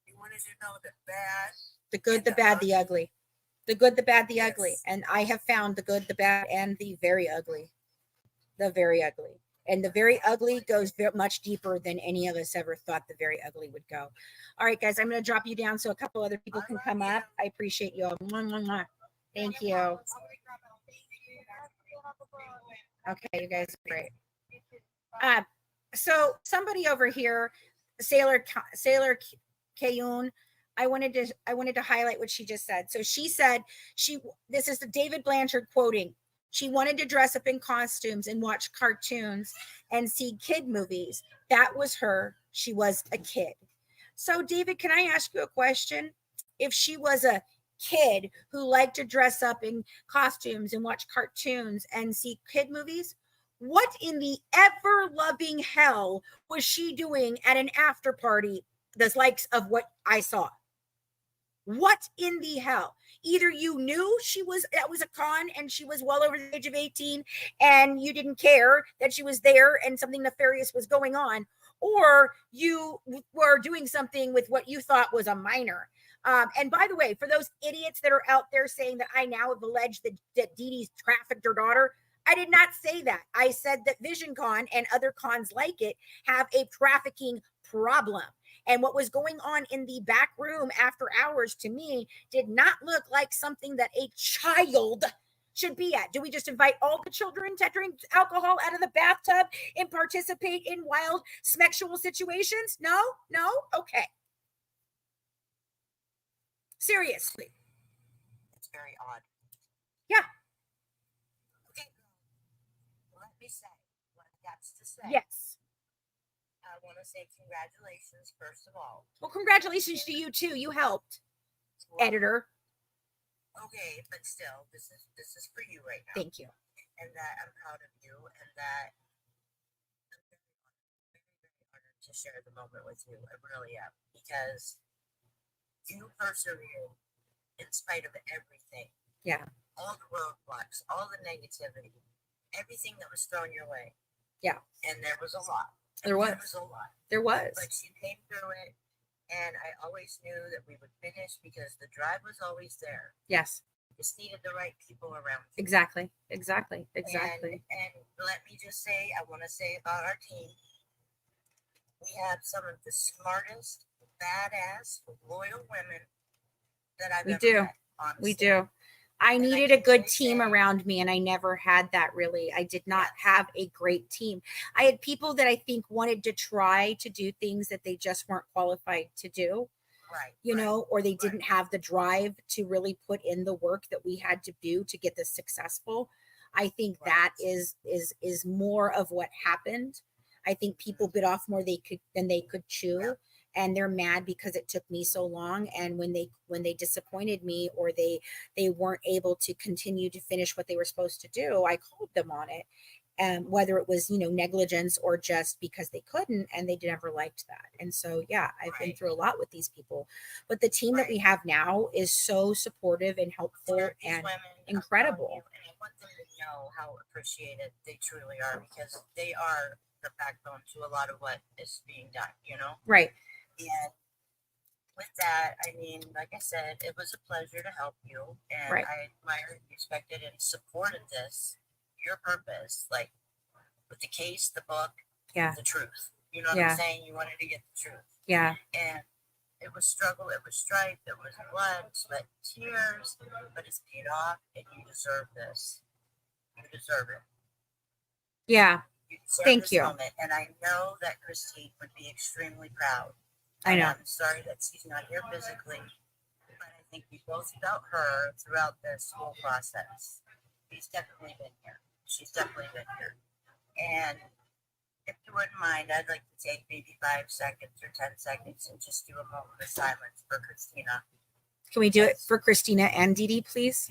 You wanted to know the bad. The good, the bad, the ugly. The good, the bad, the ugly. Yes. And I have found the good, the bad, and the very ugly. The very ugly. And the very ugly goes much deeper than any of us ever thought the very ugly would go. All right, guys, I'm going to drop you down so a couple other people can come up. I appreciate you all. Mwah, mwah, mwah. Thank you. Okay, you guys are great. So somebody over here, Sailor Kayun, I wanted to highlight what she just said. So she said this is the David Blanchard quoting. She wanted to dress up in costumes and watch cartoons and see kid movies. That was her. She was a kid. So David, can I ask you a question? If she was a kid who liked to dress up in costumes and watch cartoons and see kid movies, what in the ever-loving hell was she doing at an after party that's likes of what I saw? What in the hell? Either you knew that was a con and she was well over the age of 18 and you didn't care that she was there and something nefarious was going on, or you were doing something with what you thought was a minor. And by the way, for those idiots that are out there saying that I now have alleged that Dee Dee's trafficked her daughter, I did not say that. I said that VisionCon and other cons like it have a trafficking problem. And what was going on in the back room after hours to me did not look like something that a child should be at. Do we just invite all the children to drink alcohol out of the bathtub and participate in wild sexual situations? No? Okay. Seriously. It's very odd. Yeah. Okay, let me say what I got to say. Yes. I want to say congratulations, first of all. Well, congratulations to you too. You helped, editor. Okay, but still, this is for you right now. Thank you. And that I'm proud of you, and that I'm very honored to share the moment with you. I really am, because you persevered in spite of everything. Yeah. All the roadblocks, all the negativity, everything that was thrown your way. Yeah. And there was a lot. There was. a lot. There was. But you came through it, and I always knew that we would finish because the drive was always there. Yes. Just needed the right people around you. Exactly. And let me just say, I want to say about our team, we have some of the smartest, badass, loyal women that I've We ever do. met. Honestly. We do. I And I needed a can good really team say- around me, and I never had that really. I did not Yes. have a great team. I had people that I think wanted to try to do things that they just weren't qualified to do, Right. you right. know, or they didn't have the drive to really put in the work that we had to do to get this successful. I think that Right. is more of what happened. I think people bit off more than they could chew. Yeah. And they're mad because it took me so long, and when they disappointed me, or they weren't able to continue to finish what they were supposed to do, I called them on it, whether it was, you know, negligence or just because they couldn't, and they never liked that. And so, yeah, I've been Right. through a lot with these people, but the team that we have now is so supportive and helpful For these and women, I'm telling incredible. you, and I want them to know how appreciated they truly are, because they are the backbone to a lot of what is being done, you know? Right. And with that, I mean, like I said, it was a pleasure to help you, and Right. I admired, respected, and supported your purpose, like with the case, the book, Yeah. the truth. You know what Yeah. I'm saying? You wanted to get the truth. Yeah. And it was struggle, it was strife, it was blood, sweat, and tears, but it's paid off, and you deserve this. You deserve it. Yeah. You deserve Thank this you. moment, and I know that Christine would be extremely proud. I And know. I'm sorry that she's not here physically, but I think we both felt her throughout this whole process. She's definitely been here. She's definitely been here. And if you wouldn't mind, I'd like to take maybe 5 seconds or 10 seconds and just do a moment of silence for Christina. Can we do it for Christina and Dee Dee, please?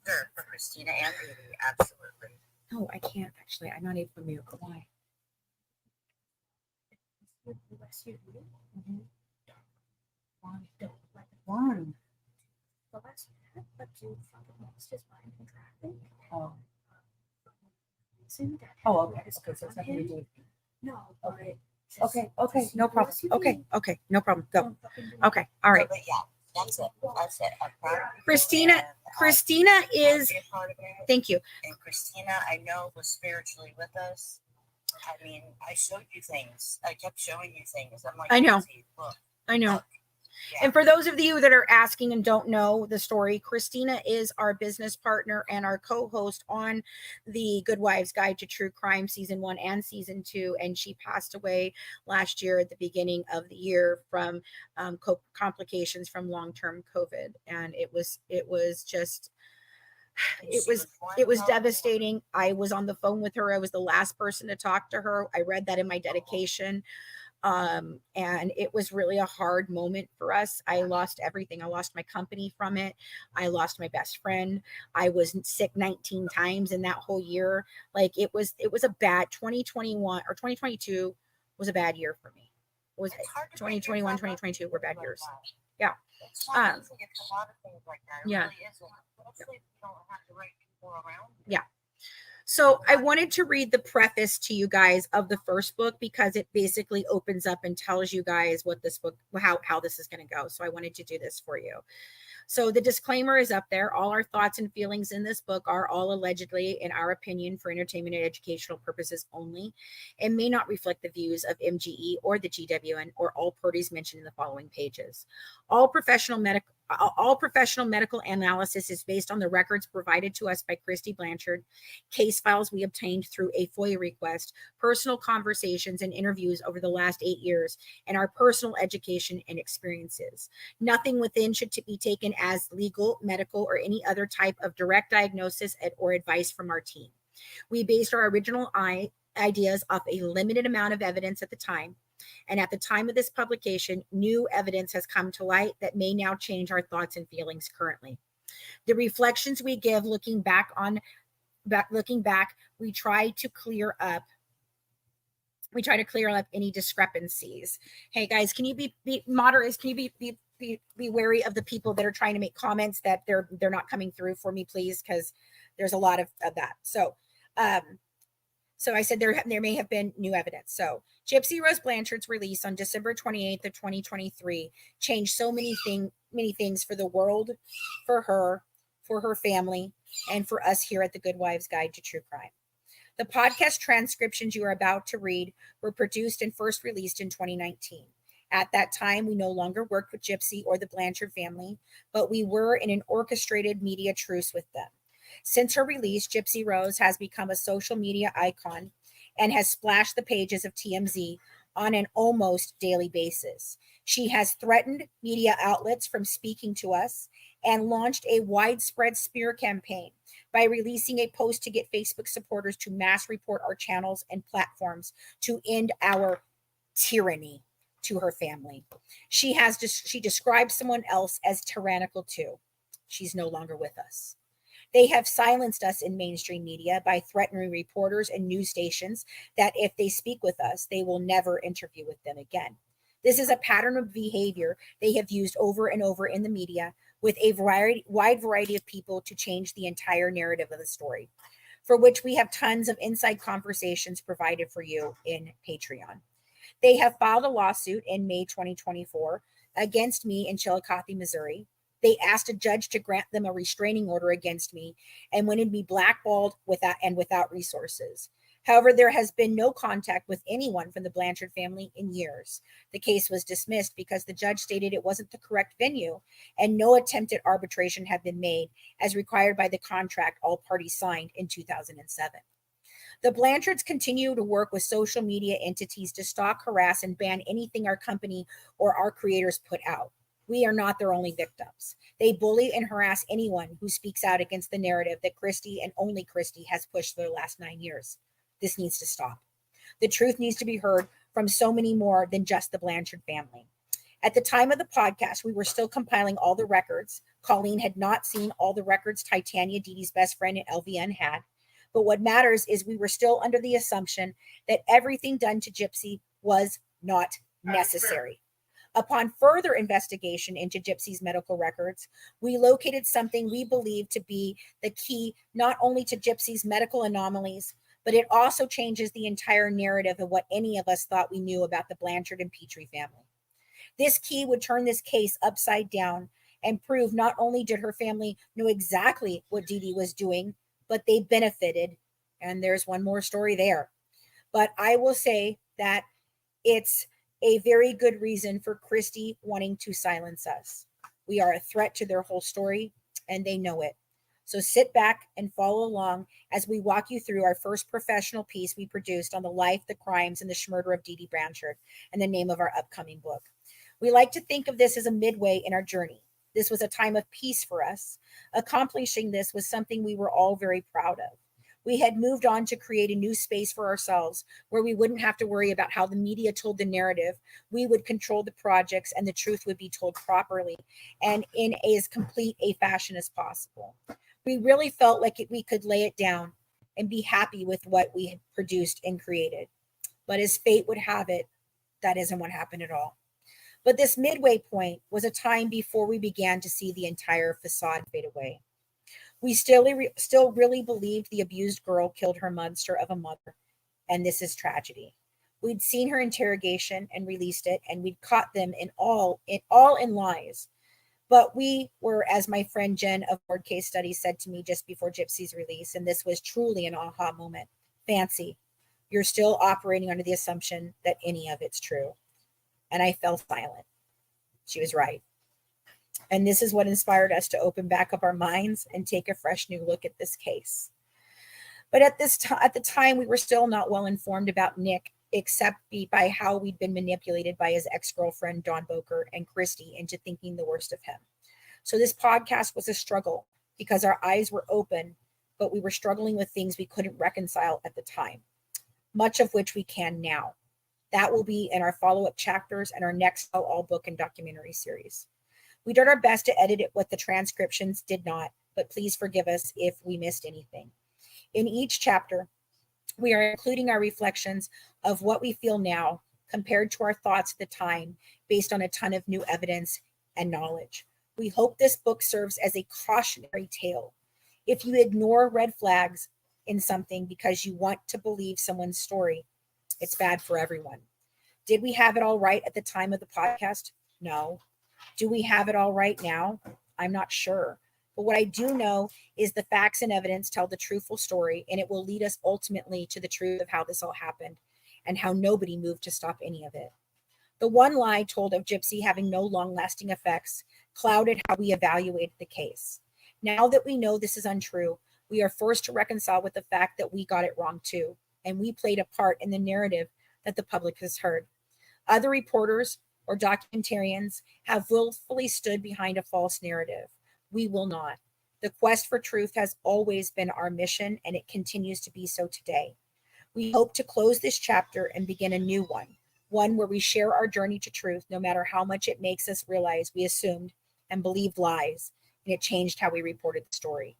Sure, for Christina and Dee, absolutely. No, I can't actually. I'm not able to mute. Why? One. Oh. Oh, okay. It's good. So it's nothing to do. No. Okay. Okay. No problem. Okay. No problem. Go. Okay. All right. But yeah, that's it. That's it. I'm proud of you, Christina- and I'm Christina proud to is. be a part of it. Thank you. And Christina, I know, was spiritually with us. I mean, I showed you things. I kept showing you things. I'm like, I know. Lindsay, look, I know. look. Yeah. And for those of you that are asking and don't know the story, Christina is our business partner and our co-host on the Good Wives Guide to True Crime season 1 and season 2. And she passed away last year at the beginning of the year from complications from long-term COVID. And it was just, And it she was one it was healthy woman. devastating. I was on the phone with her. I was the last person to talk to her. I read that in my dedication. And it was really a hard moment for us. I lost everything. I lost my company from it. I lost my best friend. I was sick 19 times in that whole year. Like it was a bad 2021 or 2022 was a bad year for me. It was It's hard to 2021, pick yourself up 2022 were bad like years. that. Yeah. It's not easy. It's a lot of things like that. It Yeah. really isn't. Especially if you don't have the right people around you. Yeah. So I wanted to read the preface to you guys of the first book because it basically opens up and tells you guys what this book, how this is going to go. So I wanted to do this for you. So the disclaimer is up there. All our thoughts and feelings in this book are all allegedly, in our opinion, for entertainment and educational purposes only, and may not reflect the views of MGE or the GWN or all parties mentioned in the following pages. All professional medical analysis is based on the records provided to us by Christy Blanchard, case files we obtained through a FOIA request, personal conversations and interviews over the last 8 years, and our personal education and experiences. Nothing within should be taken as legal, medical, or any other type of direct diagnosis or advice from our team. We based our original ideas off a limited amount of evidence at the time. And at the time of this publication, new evidence has come to light that may now change our thoughts and feelings currently. The reflections we give looking back, we try to clear up any discrepancies. Hey guys, can you be moderate? Can you be wary of the people that are trying to make comments that they're not coming through for me, please? Because there's a lot of that. So I said there may have been new evidence. So Gypsy Rose Blanchard's release on December 28th of 2023 changed so many things for the world, for her family, and for us here at the Good Wives Guide to True Crime. The podcast transcriptions you are about to read were produced and first released in 2019. At that time, we no longer worked with Gypsy or the Blanchard family, but we were in an orchestrated media truce with them. Since her release, Gypsy Rose has become a social media icon and has splashed the pages of TMZ on an almost daily basis. She has threatened media outlets from speaking to us and launched a widespread smear campaign by releasing a post to get Facebook supporters to mass report our channels and platforms to end our tyranny to her family. She described someone else as tyrannical too. She's no longer with us. They have silenced us in mainstream media by threatening reporters and news stations that if they speak with us, they will never interview with them again. This is a pattern of behavior they have used over and over in the media with a wide variety of people to change the entire narrative of the story, for which we have tons of inside conversations provided for you in Patreon. They have filed a lawsuit in May 2024 against me in Chillicothe, Missouri. They asked a judge to grant them a restraining order against me and wanted me blackballed without resources. However, there has been no contact with anyone from the Blanchard family in years. The case was dismissed because the judge stated it wasn't the correct venue and no attempt at arbitration had been made as required by the contract all parties signed in 2007. The Blanchards continue to work with social media entities to stalk, harass, and ban anything our company or our creators put out. We are not their only victims. They bully and harass anyone who speaks out against the narrative that Christy and only Christy has pushed for the last 9 years. This needs to stop. The truth needs to be heard from so many more than just the Blanchard family. At the time of the podcast, we were still compiling all the records. Colleen had not seen all the records Titania, Dee Dee's best friend, and LVN had. But what matters is we were still under the assumption that everything done to Gypsy was not necessary. Upon further investigation into Gypsy's medical records, we located something we believe to be the key not only to Gypsy's medical anomalies, but it also changes the entire narrative of what any of us thought we knew about the Blanchard and Petrie family. This key would turn this case upside down and prove not only did her family know exactly what Dee Dee was doing, but they benefited. And there's one more story there. But I will say that it's a very good reason for Christy wanting to silence us. We are a threat to their whole story, and they know it. So sit back and follow along as we walk you through our first professional piece we produced on the life, the crimes, and the schmurder of Dee Dee Blanchard, and the name of our upcoming book. We like to think of this as a midway in our journey. This was a time of peace for us. Accomplishing this was something we were all very proud of. We had moved on to create a new space for ourselves where we wouldn't have to worry about how the media told the narrative. We would control the projects and the truth would be told properly and in as complete a fashion as possible. We really felt like we could lay it down and be happy with what we had produced and created. But as fate would have it, that isn't what happened at all. But this midway point was a time before we began to see the entire facade fade away. We still really believed the abused girl killed her monster of a mother, and this is tragedy. We'd seen her interrogation and released it, and we'd caught them all in lies. But we were, as my friend Jen of Word Case Studies said to me just before Gypsy's release, and this was truly an aha moment, Fancy, you're still operating under the assumption that any of it's true. And I fell silent. She was right. And this is what inspired us to open back up our minds and take a fresh new look at this case. But at the time, we were still not well informed about Nick, except by how we'd been manipulated by his ex-girlfriend, Dawn Boker, and Christy into thinking the worst of him. So this podcast was a struggle because our eyes were open, but we were struggling with things we couldn't reconcile at the time, much of which we can now. That will be in our follow-up chapters and our next Tell All book and documentary series. We did our best to edit it what the transcriptions did not, but please forgive us if we missed anything. In each chapter, we are including our reflections of what we feel now compared to our thoughts at the time based on a ton of new evidence and knowledge. We hope this book serves as a cautionary tale. If you ignore red flags in something because you want to believe someone's story, it's bad for everyone. Did we have it all right at the time of the podcast? No. Do we have it all right now? I'm not sure. But what I do know is the facts and evidence tell the truthful story, and it will lead us ultimately to the truth of how this all happened and how nobody moved to stop any of it. The one lie told of Gypsy having no long-lasting effects clouded how we evaluated the case. Now that we know this is untrue, we are forced to reconcile with the fact that we got it wrong too, and we played a part in the narrative that the public has heard. Other reporters or documentarians have willfully stood behind a false narrative. We will not. The quest for truth has always been our mission, and it continues to be so today. We hope to close this chapter and begin a new one where we share our journey to truth, no matter how much it makes us realize we assumed and believed lies, and it changed how we reported the story.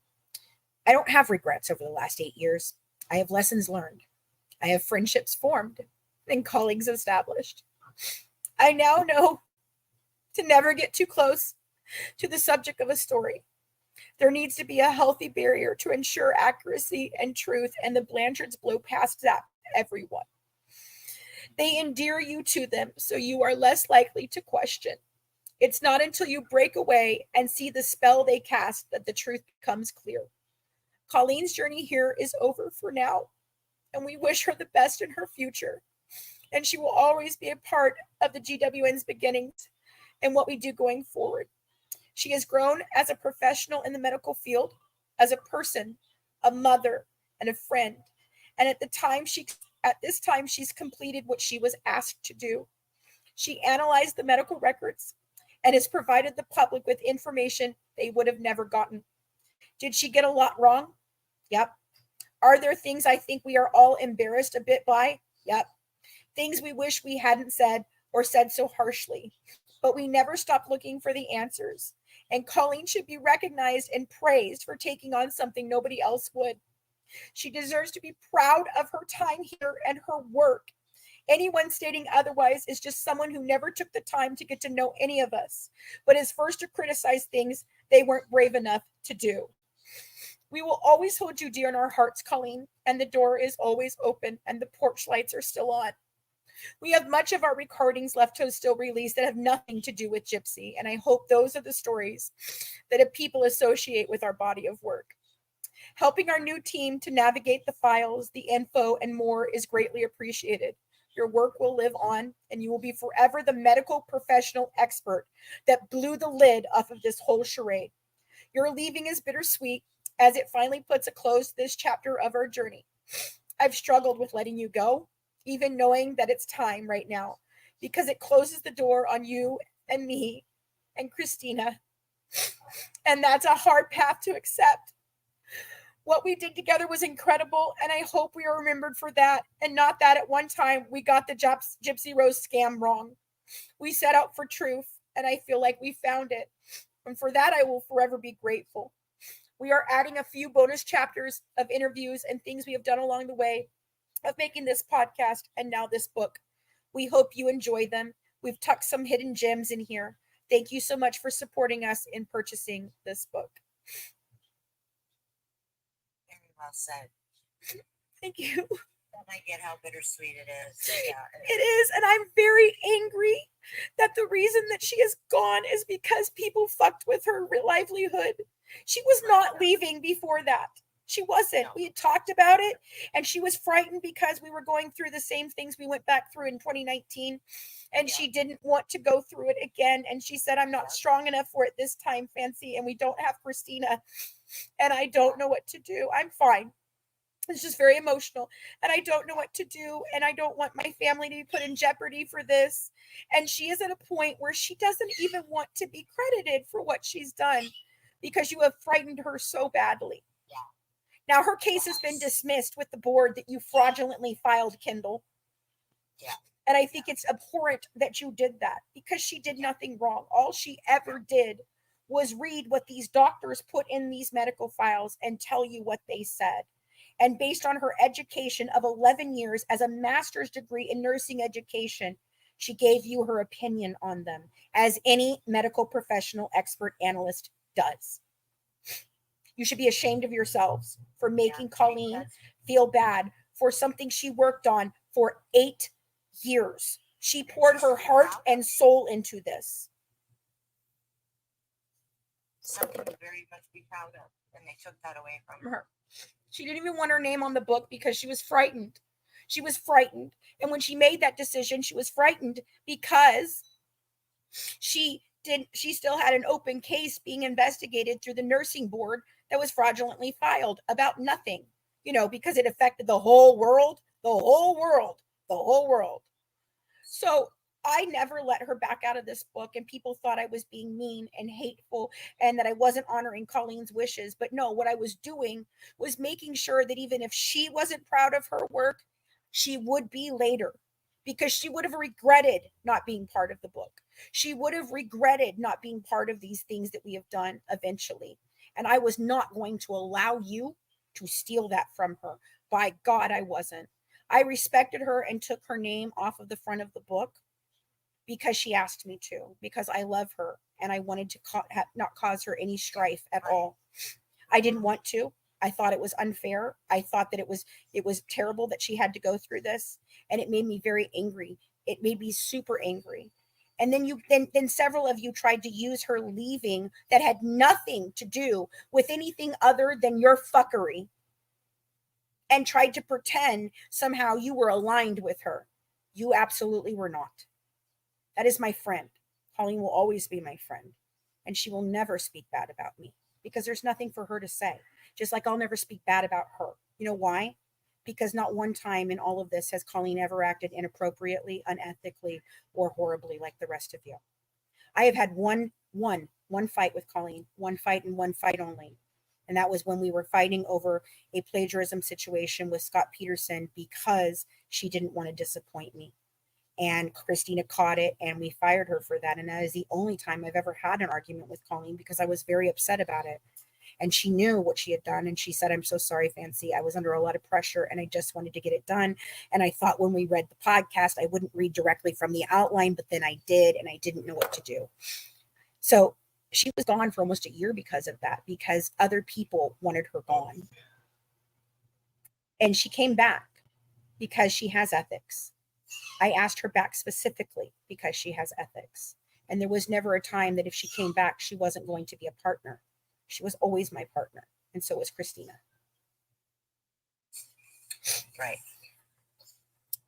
I don't have regrets over the last 8 years. I have lessons learned. I have friendships formed and colleagues established. I now know to never get too close to the subject of a story. There needs to be a healthy barrier to ensure accuracy and truth, and the Blanchards blow past that everyone. They endear you to them, so you are less likely to question. It's not until you break away and see the spell they cast that the truth becomes clear. Colleen's journey here is over for now, and we wish her the best in her future. And she will always be a part of the GWN's beginnings and what we do going forward. She has grown as a professional in the medical field, as a person, a mother, and a friend. And at this time, she's completed what she was asked to do. She analyzed the medical records and has provided the public with information they would have never gotten. Did she get a lot wrong? Yep. Are there things I think we are all embarrassed a bit by? Yep. Things we wish we hadn't said or said so harshly. But we never stop looking for the answers. And Colleen should be recognized and praised for taking on something nobody else would. She deserves to be proud of her time here and her work. Anyone stating otherwise is just someone who never took the time to get to know any of us, but is first to criticize things they weren't brave enough to do. We will always hold you dear in our hearts, Colleen, and the door is always open and the porch lights are still on. We have much of our recordings left to still release that have nothing to do with Gypsy, and I hope those are the stories that people associate with our body of work. Helping our new team to navigate the files, the info, and more is greatly appreciated. Your work will live on, and you will be forever the medical professional expert that blew the lid off of this whole charade. Your leaving is bittersweet, as it finally puts a close to this chapter of our journey. I've struggled with letting you go, even knowing that it's time right now, because it closes the door on you and me and Christina. And that's a hard path to accept. What we did together was incredible, and I hope we are remembered for that, and not that at one time we got the Gypsy Rose scam wrong. We set out for truth, and I feel like we found it. And for that, I will forever be grateful. We are adding a few bonus chapters of interviews and things we have done along the way of making this podcast and now this book. We hope you enjoy them. We've tucked some hidden gems in here. Thank you so much for supporting us in purchasing this book. Very well said. Thank you. And I get how bittersweet it is. Yeah, It is, and I'm very angry that the reason that she is gone is because people fucked with her livelihood. She was not leaving before that. She wasn't. No. We had talked about it, and she was frightened because we were going through the same things we went back through in 2019, and she didn't want to go through it again. And she said, I'm not strong enough for it this time, Fancy, and we don't have Christina, and I don't know what to do. I'm fine. It's just very emotional, and I don't know what to do, and I don't want my family to be put in jeopardy for this. And she is at a point where she doesn't even want to be credited for what she's done because you have frightened her so badly. Now, her case has been dismissed with the board that you fraudulently filed, Kendall. Yeah. And I think it's abhorrent that you did that because she did nothing wrong. All she ever did was read what these doctors put in these medical files and tell you what they said. And based on her education of 11 years as a master's degree in nursing education, she gave you her opinion on them, as any medical professional expert analyst does. You should be ashamed of yourselves for making Colleen feel bad for something she worked on for 8 years. She poured her heart and soul into this. Something to very much be proud of, and they took that away from her. She didn't even want her name on the book because she was frightened. She was frightened. And when she made that decision, she was frightened because she still had an open case being investigated through the nursing board that was fraudulently filed about nothing, because it affected the whole world, the whole world, the whole world. So I never let her back out of this book, and people thought I was being mean and hateful and that I wasn't honoring Colleen's wishes. But no, what I was doing was making sure that even if she wasn't proud of her work, she would be later, because she would have regretted not being part of the book. She would have regretted not being part of these things that we have done eventually. And I was not going to allow you to steal that from her. By God, I wasn't. I respected her and took her name off of the front of the book because she asked me to, because I love her and I wanted to not cause her any strife at all. I didn't want to. I thought it was unfair. I thought that it was terrible that she had to go through this, and it made me very angry. It made me super angry. And then several of you tried to use her leaving that had nothing to do with anything other than your fuckery, and tried to pretend somehow you were aligned with her. You absolutely were not. That is my friend. Colleen will always be my friend, and she will never speak bad about me because there's nothing for her to say. Just like I'll never speak bad about her. You know why? Because not one time in all of this has Colleen ever acted inappropriately, unethically, or horribly like the rest of you. I have had one fight with Colleen, one fight and one fight only. And that was when we were fighting over a plagiarism situation with Scott Peterson because she didn't want to disappoint me. And Christina caught it and we fired her for that. And that is the only time I've ever had an argument with Colleen because I was very upset about it. And she knew what she had done. And she said, I'm so sorry, Fancy. I was under a lot of pressure and I just wanted to get it done. And I thought when we read the podcast, I wouldn't read directly from the outline, but then I did, and I didn't know what to do. So she was gone for almost a year because of that, because other people wanted her gone. And she came back because she has ethics. I asked her back specifically because she has ethics. And there was never a time that if she came back, she wasn't going to be a partner. She was always my partner. And so was Christina. Right.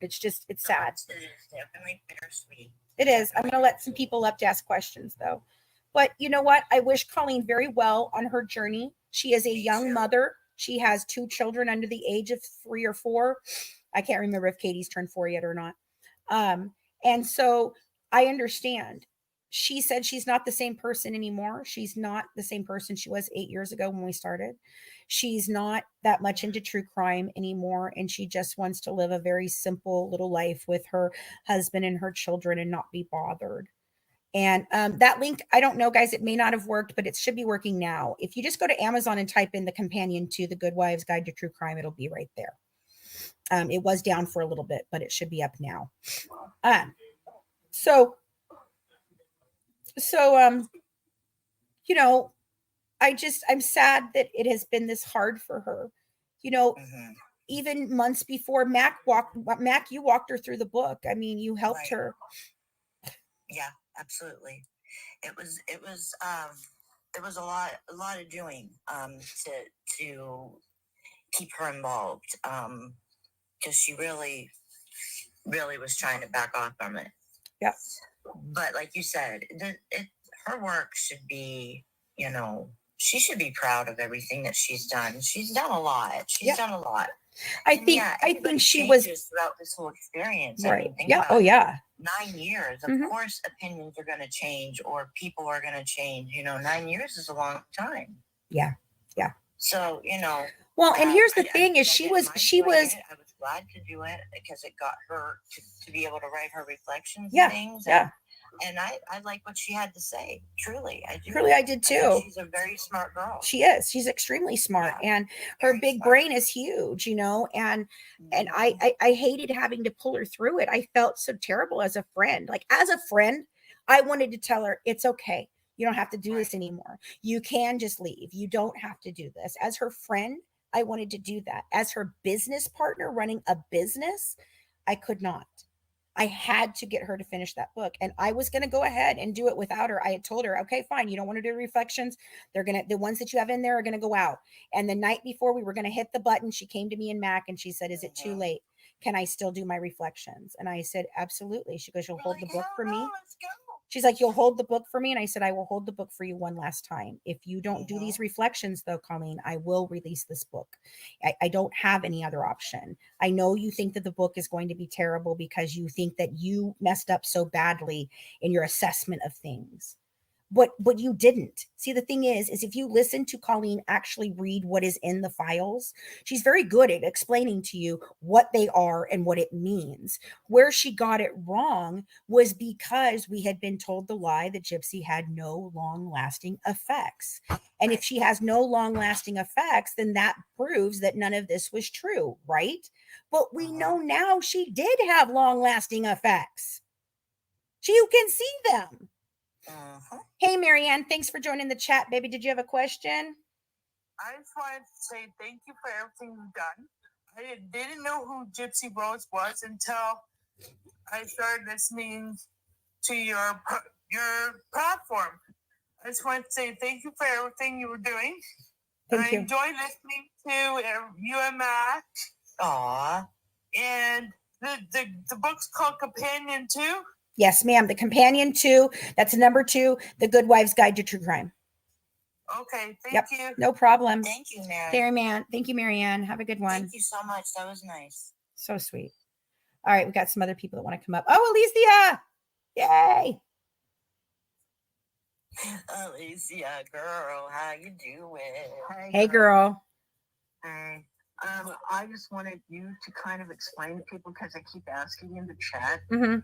It's sad. It is definitely bittersweet. It is. I'm going to let some people up to ask questions, though. But you know what? I wish Colleen very well on her journey. She is a young mother. She has 2 children under the age of 3 or 4. I can't remember if Katie's turned 4 yet or not. And so I understand. She said she's not the same person anymore. She's not the same person she was 8 years ago when we started. She's not that much into true crime anymore. And she just wants to live a very simple little life with her husband and her children and not be bothered. And that link, I don't know, guys, it may not have worked, but it should be working now. If you just go to Amazon and type in the companion to The Good Wives Guide to True Crime, it'll be right there. It was down for a little bit, but it should be up now. So, I'm sad that it has been this hard for her. Even months before Mac, you walked her through the book. I mean, you helped her. Yeah, absolutely. It was there was a lot of doing to keep her involved because she really was trying to back off from it. Yeah. But like you said, her work should be, she should be proud of everything that she's done. She's done a lot. She's done a lot. I think she was throughout this whole experience. Right. I mean, Yeah. Oh, yeah. 9 years. Of course, opinions are going to change or people are going to change. 9 years is a long time. Yeah. Yeah. So, Well, and here's the thing: is I she didn't was. I was glad to do it because it got her to be able to write her reflections Yeah. and things. Yeah. And I like what she had to say. Truly, I do. Truly, I did too. She's a very smart girl. She is. She's extremely smart, and her Very big smart. brain is huge. And I hated having to pull her through it. I felt so terrible as a friend. Like as a friend, I wanted to tell her it's okay. You don't have to do this anymore. You can just leave. You don't have to do this. As her friend, I wanted to do that. As her business partner running a business, I could not. I had to get her to finish that book, and I was going to go ahead and do it without her. I had told her, okay, fine. You don't want to do reflections. The ones that you have in there are going to go out. And the night before we were going to hit the button, she came to me and Mac and she said, is it too late? Can I still do my reflections? And I said, absolutely. She goes, you'll You're hold the like, book "Hell for no, me. let's go." She's like, you'll hold the book for me. And I said, I will hold the book for you one last time. If you don't do these reflections, though, Colleen, I will release this book. I don't have any other option. I know you think that the book is going to be terrible because you think that you messed up so badly in your assessment of things. But you didn't. See, the thing is if you listen to Colleen actually read what is in the files, she's very good at explaining to you what they are and what it means. Where she got it wrong was because we had been told the lie that Gypsy had no long lasting effects. And if she has no long lasting effects, then that proves that none of this was true, right? But we know now she did have long lasting effects. You can see them. Hey, Marianne, thanks for joining the chat, baby. Did you have a question? I just wanted to say thank you for everything you've done. I didn't know who Gypsy Rose was until I started listening to your platform. I just wanted to say thank you for everything you were doing. Thank you. I enjoy listening to you and Matt. Aw. And the book's called Companion 2. Yes, ma'am. The Companion 2. That's number 2. The Good Wife's Guide to True Crime. Okay, thank Yep. you. No problem. Thank you, Mary. There, man. Thank you, Marianne. Have a good one. Thank you so much. That was nice. So sweet. All right, we got some other people that want to come up. Oh, Alicia! Yay! Alicia, girl, how you doing? Hey, girl. Hey, I just wanted you to kind of explain to people because I keep asking in the chat Mm-hmm.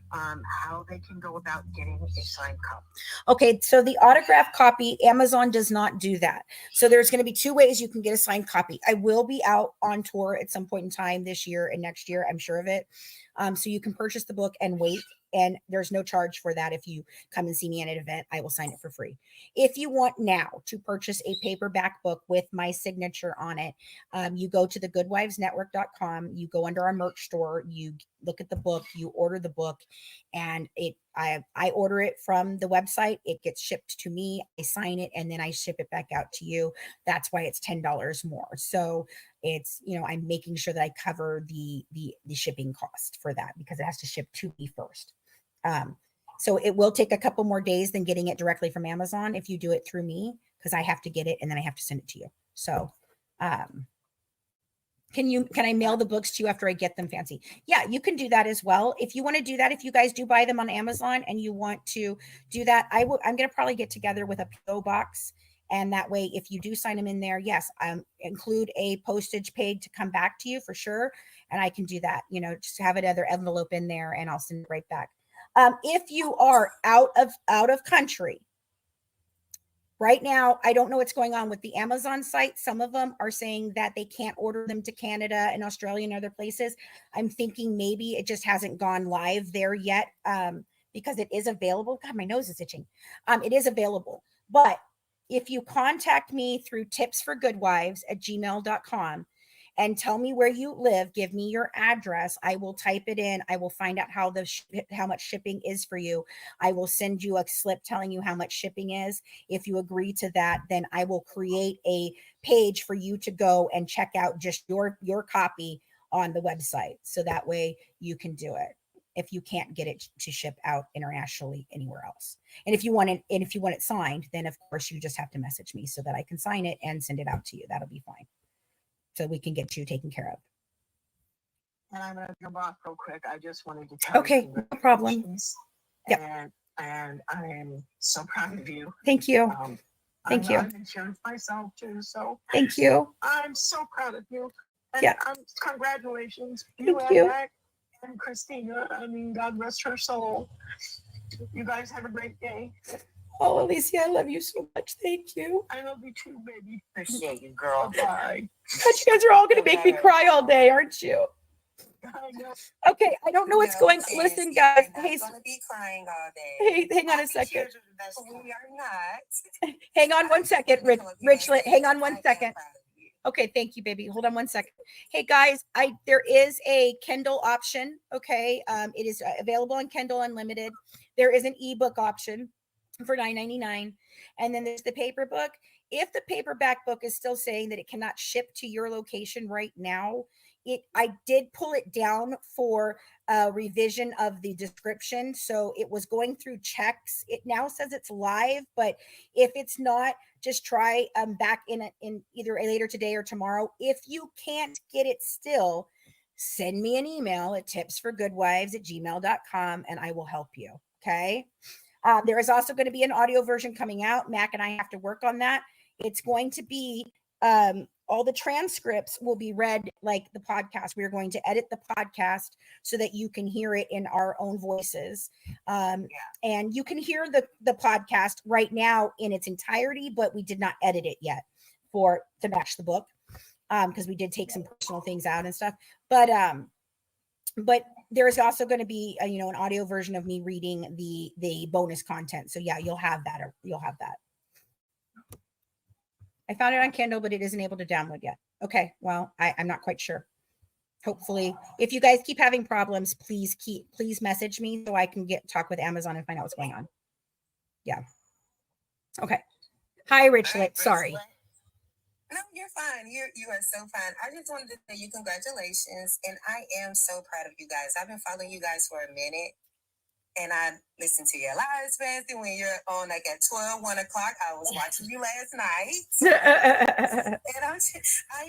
how they can go about getting a signed copy. Okay, so the autograph copy, Amazon does not do that. So there's going to be 2 ways you can get a signed copy. I will be out on tour at some point in time this year and next year, I'm sure of it. So you can purchase the book and wait, and there's no charge for that. If you come and see me at an event, I will sign it for free. If you want now to purchase a paperback book with my signature on it, you go to thegoodwivesnetwork.com, you go under our merch store, you look at the book, you order the book, and I order it from the website. It gets shipped to me. I sign it, and then I ship it back out to you. That's why it's $10 more. So it's, I'm making sure that I cover the shipping cost for that because it has to ship to me first. So it will take a couple more days than getting it directly from Amazon if you do it through me, because I have to get it and then I have to send it to you. So can I mail the books to you after I get them, Fancy? Yeah, you can do that as well. If you want to do that, if you guys do buy them on Amazon and you want to do that, I'm going to probably get together with a PO box. And that way, if you do sign them in there, yes, include a postage paid to come back to you for sure. And I can do that, just have another envelope in there and I'll send it right back. If you are out of country, right now, I don't know what's going on with the Amazon site. Some of them are saying that they can't order them to Canada and Australia and other places. I'm thinking maybe it just hasn't gone live there yet because it is available. God, my nose is itching. It is available. But if you contact me through tipsforgoodwives@gmail.com and tell me where you live, give me your address, I will type it in. I will find out how much shipping is for you. I will send you a slip telling you how much shipping is. If you agree to that, then I will create a page for you to go and check out just your copy on the website. So that way you can do it if you can't get it to ship out internationally anywhere else. And if you want it signed, then of course you just have to message me so that I can sign it and send it out to you. That'll be fine. So we can get you taken care of. And I'm going to jump off real quick. I just wanted to tell Okay, you. no problem. Yep. And I am so proud of you. Thank you. Thank you. I'm insurance myself too, so thank you. I'm so proud of you. And Yeah. Congratulations. Thank you. And Christina. I mean, God rest her soul. You guys have a great day. Oh, Alicia, I love you so much. Thank you. I love you too, baby. Appreciate you, girl. Bye. God, you guys are all going to make me cry all day, aren't you? I know. Okay, I don't know what's going on. Listen, guys. Hey, gonna be crying all day. hang on a Happy second. tears are the best We are not. Hang on one second, Rich. Hang on one second. Okay, thank you, baby. Hold on one second. Hey, guys, there is a Kindle option. Okay, it is available on Kindle Unlimited. There is an ebook option for $9.99, and then there's the paper book. If the paperback book is still saying that it cannot ship to your location right now, I did pull it down for a revision of the description. So it was going through checks. It now says it's live, but if it's not, just try back in either later today or tomorrow. If you can't get it still, send me an email at tipsforgoodwives@gmail.com and I will help you. Okay. There is also going to be an audio version coming out. Mac and I have to work on that. It's going to be all the transcripts will be read like the podcast. We are going to edit the podcast so that you can hear it in our own voices. And you can hear the podcast right now in its entirety, but we did not edit it yet to match the book because we did take some personal things out and stuff. But there is also going to be an audio version of me reading the bonus content. So yeah, you'll have that. I found it on Kindle, but it isn't able to download yet. Okay, well, I'm not quite sure. Hopefully, if you guys keep having problems, please message me so I can talk with Amazon and find out what's going on. Yeah. Okay. Hi, Richlet. Sorry. No, you're fine. You are so fine. I just wanted to say you congratulations, and I am so proud of you guys. I've been following you guys for a minute, and I listened to your lives, Fancy, when you're on like at 1 o'clock. I was watching you last night, and I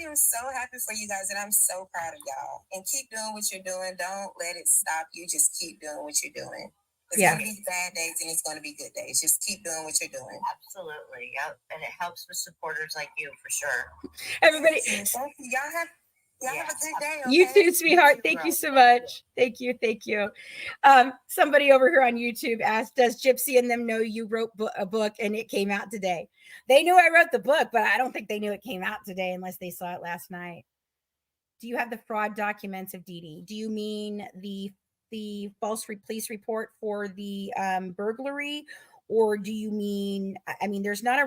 am so happy for you guys, and I'm so proud of y'all. And keep doing what you're doing. Don't let it stop you. Just keep doing what you're doing. It's going to be bad days and it's going to be good days. Just keep doing what you're doing. Absolutely. Yep. And it helps with supporters like you for sure. Everybody. Y'all have a good day. Okay? You too, sweetheart. Thank you so much. Thank you. Somebody over here on YouTube asked, does Gypsy and them know you wrote a book and it came out today? They knew I wrote the book, but I don't think they knew it came out today unless they saw it last night. Do you have the fraud documents of Dee Dee? Do you mean the false police report for the burglary, or do you mean? I mean, there was not a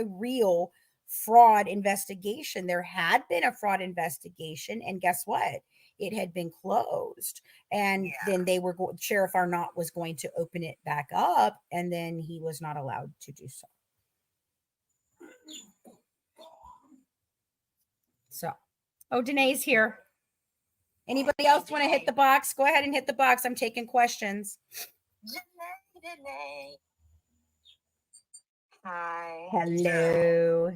real fraud investigation. There had been a fraud investigation, and guess what? It had been closed, and then they were Sheriff Arnott was going to open it back up, and then he was not allowed to do so. Oh, Danae's here. Anybody else want to hit the box? Go ahead and hit the box. I'm taking questions. Danae. Hi. Hello.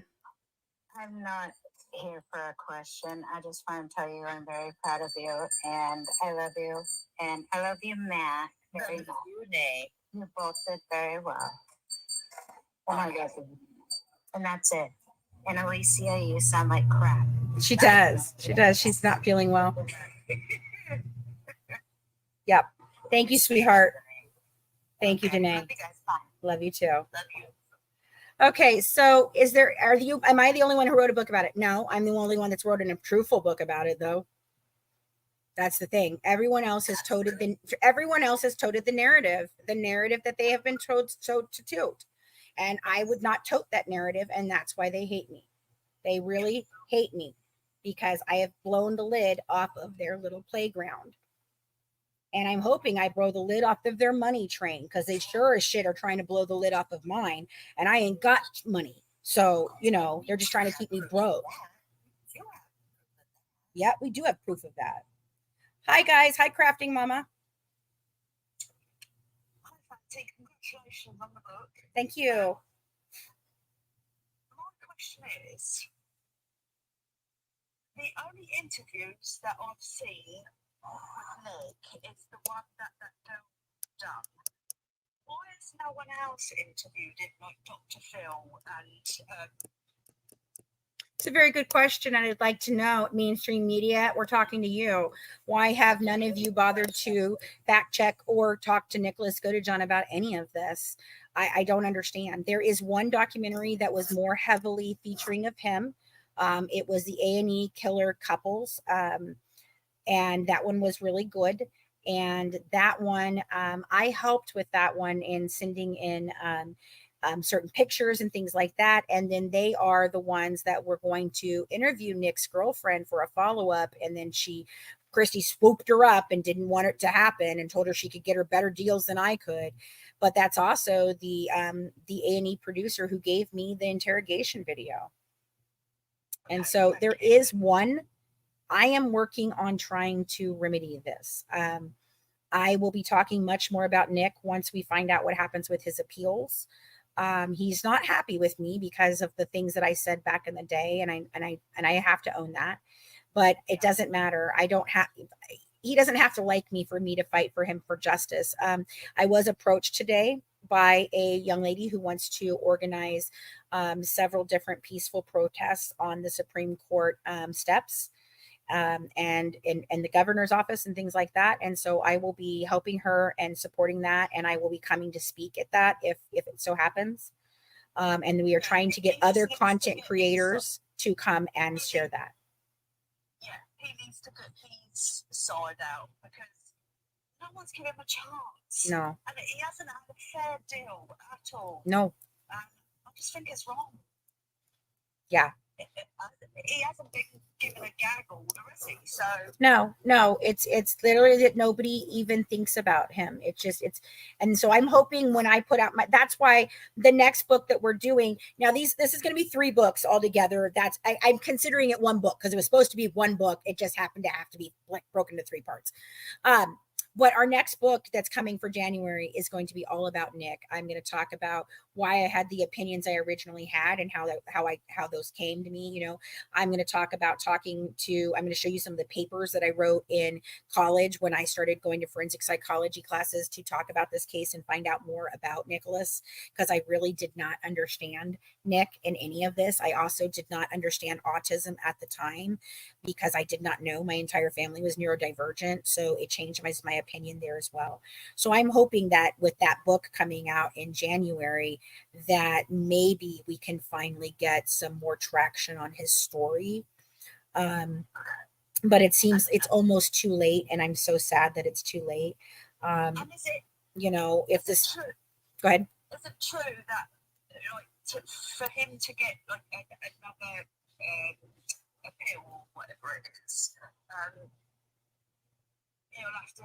I'm not here for a question. I just want to tell you I'm very proud of you and I love you. And I love you, Matt. Very much. Danae. You both did very well. Oh my God. And that's it. And Alicia, you sound like crap. She does. She's not feeling well. Yep. Thank you, sweetheart. Thank you, Danae. Love you too. Love you. Okay, so am I the only one who wrote a book about it? No, I'm the only one that's wrote a truthful book about it, though. That's the thing. Everyone else has toted the narrative that they have been told to tote. And I would not tote that narrative, and that's why they hate me. They really hate me because I have blown the lid off of their little playground. And I'm hoping I blow the lid off of their money train because they sure as shit are trying to blow the lid off of mine, and I ain't got money. So, they're just trying to keep me broke. Yeah, we do have proof of that. Hi, guys. Hi, Crafting Mama. Congratulations on the book. Thank you. My question is, the only interviews that I've seen with Nick is the one that Phil done. Why has no one else interviewed it, like Dr. Phil and It's a very good question, and I'd like to know, mainstream media, we're talking to you. Why have none of you bothered to fact check or talk to Nicholas Godejohn about any of this? I don't understand. There is one documentary that was more heavily featuring of him. It was the A&E Killer Couples, and that one was really good. And that one, I helped with that one in sending in certain pictures and things like that. And then they are the ones that were going to interview Nick's girlfriend for a follow-up. And then Christy swooped her up and didn't want it to happen and told her she could get her better deals than I could. But that's also the A&E producer who gave me the interrogation video. And so there is one I am working on trying to remedy this. I will be talking much more about Nick once we find out what happens with his appeals. He's not happy with me because of the things that I said back in the day, and I have to own that. But it doesn't matter. He doesn't have to like me for me to fight for him for justice. I was approached today by a young lady who wants to organize several different peaceful protests on the Supreme Court steps and the governor's office and things like that. And so I will be helping her and supporting that, and I will be coming to speak at that if it so happens. And we are trying to get other content creators to come and share that. Yeah, he needs to get his side out because no one's given him a chance. No, And he hasn't had a fair deal at all. no, I just think it's wrong. yeah. He hasn't been given a gaggle, has he? So No, it's literally that nobody even thinks about him. And so I'm hoping when I put out that's why the next book that we're doing now, this is going to be 3 books altogether. I'm considering it one book because it was supposed to be one book. It just happened to have to be like broken into 3 parts. But our next book that's coming for January is going to be all about Nick. I'm going to talk about why I had the opinions I originally had and how those came to me. I'm going to talk about I'm going to show you some of the papers that I wrote in college when I started going to forensic psychology classes to talk about this case and find out more about Nicholas, because I really did not understand Nick in any of this. I also did not understand autism at the time because I did not know my entire family was neurodivergent. So it changed my opinion there as well. So I'm hoping that with that book coming out in January, that maybe we can finally get some more traction on his story. But it seems it's almost too late, and I'm so sad that it's too late. and is it If this, true? go ahead. Is it true that for him to get like another appeal or whatever it is, he'll have to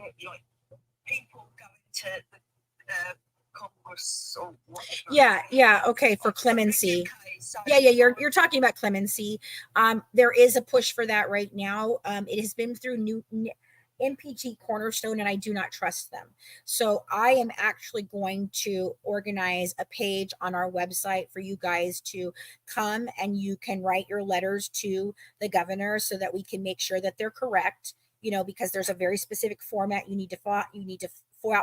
people going to the Congress or whatever. Yeah, okay, for clemency. Yeah, you're talking about clemency. There is a push for that right now. It has been through NPG Cornerstone, and I do not trust them. So I am actually going to organize a page on our website for you guys to come, and you can write your letters to the governor so that we can make sure that they're correct, because there's a very specific format you need to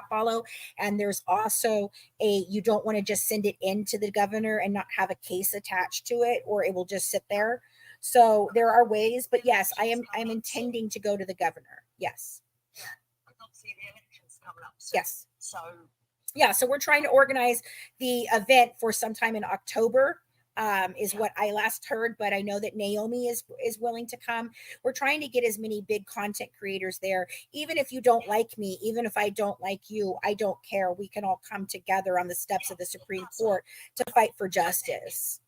follow. And there's also you don't want to just send it in to the governor and not have a case attached to it, or it will just sit there. So there are ways, but yes, I'm intending to go to the governor. Yes. Yeah, because obviously the election's coming up soon. Yes. So Yeah, so we're trying to organize the event for sometime in October. Is what I last heard, but I know that Naomi is willing to come. We're trying to get as many big content creators there. Even if you don't like me, even if I don't like you, I don't care. We can all come together on the steps of the Supreme Court to fight for justice.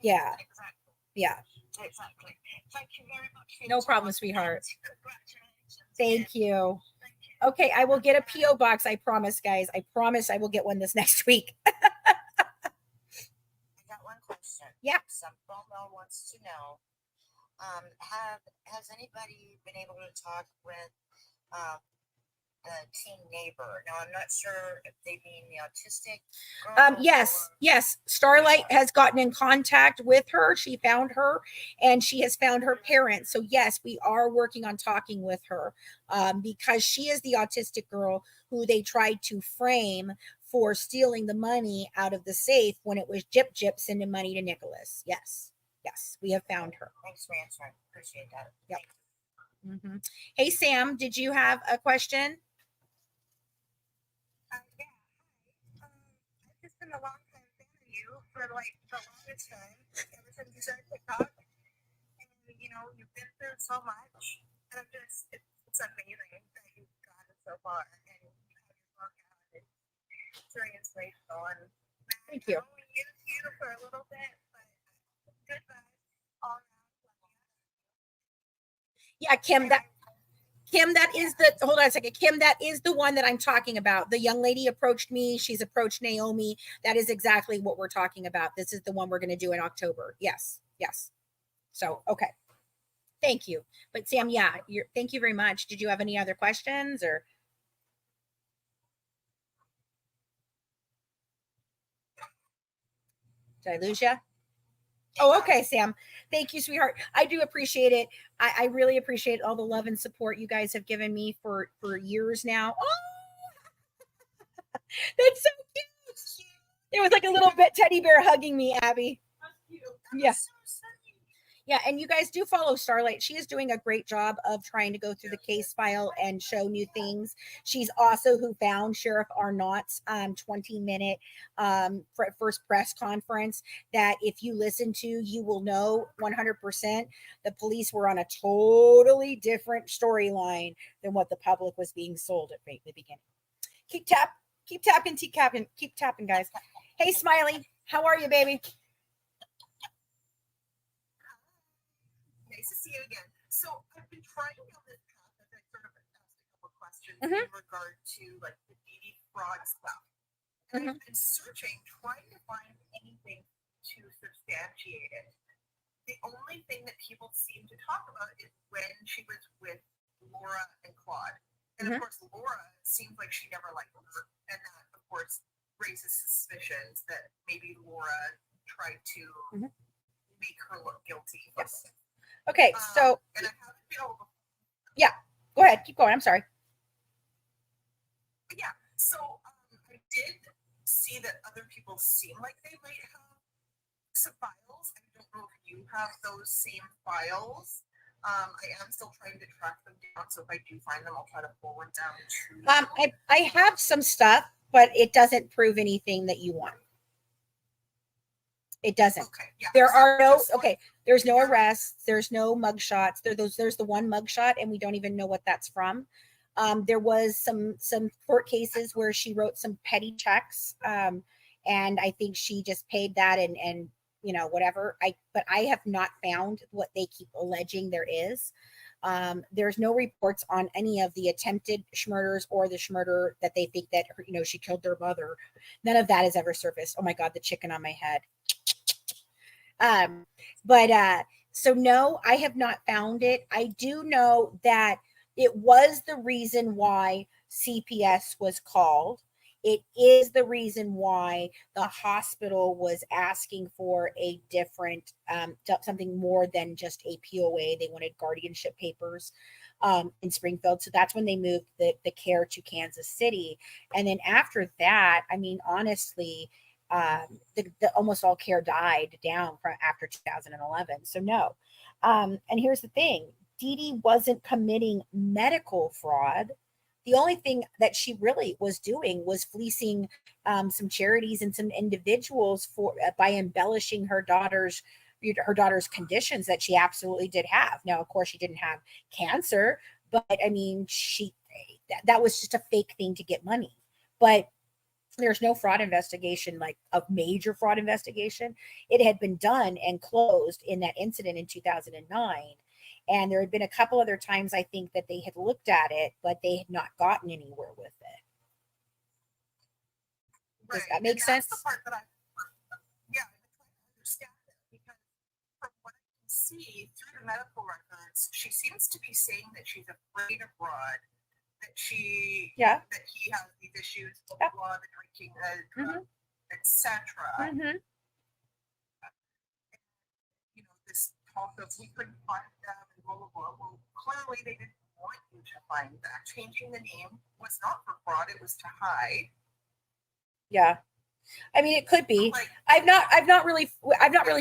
Yeah. Exactly. Yeah. Exactly. Thank you very much. For your No problem, time. sweetheart. Congratulations. Thank you. Thank you. Okay, I will get a PO box. I promise, guys. I promise I will get one this next week. I got one question. Yeah. Some FOMO wants to know, has anybody been able to talk with the teen neighbor? Now, I'm not sure if they mean the autistic girl. Yes. Starlight has gotten in contact with her. She found her, and she has found her parents. So yes, we are working on talking with her, because she is the autistic girl who they tried to frame for stealing the money out of the safe when it was Jip sending money to Nicholas. Yes, we have found her. Thanks for answering. Appreciate that. Yep. Hey, Sam, did you have a question? Yeah. I've just been a long time fan of you for like the longest time, ever since you started TikTok. And you've been through so much, and it's amazing that you've gotten so far, and you have your book out. It's very inspirational, and Thank you. I only used you for a little bit, but good vibes all around. Yeah, Kim, that is hold on a second. Kim, that is the one that I'm talking about. The young lady approached me. She's approached Naomi. That is exactly what we're talking about. This is the one we're going to do in October. Yes. So, okay. Thank you. But Sam, yeah, thank you very much. Did you have any other questions or? Did I lose you? Oh, okay, Sam. Thank you, sweetheart. I do appreciate it. I really appreciate all the love and support you guys have given me for years now. Oh, that's so cute. It was like a little bit teddy bear hugging me, Abby. Yeah. Yeah, and you guys do follow Starlight. She is doing a great job of trying to go through the case file and show new things. She's also who found Sheriff Arnott's 20-minute first press conference that if you listen to, you will know 100% the police were on a totally different storyline than what the public was being sold at the beginning. Keep tapping, guys. Hey, Smiley, how are you, baby? Nice to see you again. So I've been trying on this path as I sort of asked a couple questions Mhm. in regard to like the DD fraud stuff. And I've been searching, trying to find anything to substantiate it. The only thing that people seem to talk about is when she was with Laura and Claude. And of course, Laura seems like she never liked her. And that, of course, raises suspicions that maybe Laura tried to make her look guilty. Yes. Okay, so and I haven't been able to. Yeah, go ahead, keep going. I'm sorry. Yeah, so I did see that other people seem like they might have some files. I don't know if you have those same files. I am still trying to track them down, so if I do find them, I'll try to forward them to you. I have some stuff, but it doesn't prove anything that you want. It doesn't. Okay, yeah. There are no Just like- there's no arrests, there's no mugshots. There's the one mugshot, and we don't even know what that's from. There was some court cases where she wrote some petty checks, and I think she just paid that and you know whatever. But I have not found what they keep alleging there is. There's no reports on any of the attempted schmurders or the schmurder that they think that she killed their mother. None of that has ever surfaced. Oh my God, the chicken on my head. So no, I have not found it. I do know that it was the reason why CPS was called. It is the reason why the hospital was asking for a different, something more than just a POA. They wanted guardianship papers in Springfield. So that's when they moved the care to Kansas City. And then after that, I mean, honestly, the almost all care died down from after 2011. So no. And here's the thing, Dee Dee wasn't committing medical fraud. The only thing that she really was doing was fleecing some charities and some individuals by embellishing her daughter's conditions that she absolutely did have. Now, of course, she didn't have cancer, but I mean, that was just a fake thing to get money. But there's no fraud investigation, like a major fraud investigation. It had been done and closed in that incident in 2009. And there had been a couple other times, I think, that they had looked at it, but they had not gotten anywhere with it. Does that make sense? That's the part that I'm trying to understand it, because from what I can see through the medical records, she seems to be saying that she's afraid of Rod, that he has these issues, blah, blah, blah, the drinking, etc. This talk of we couldn't find them and blah, blah, blah. Well, clearly they didn't want you to find that. Changing the name was not for fraud, it was to hide. Yeah. I mean, it could be. I've not really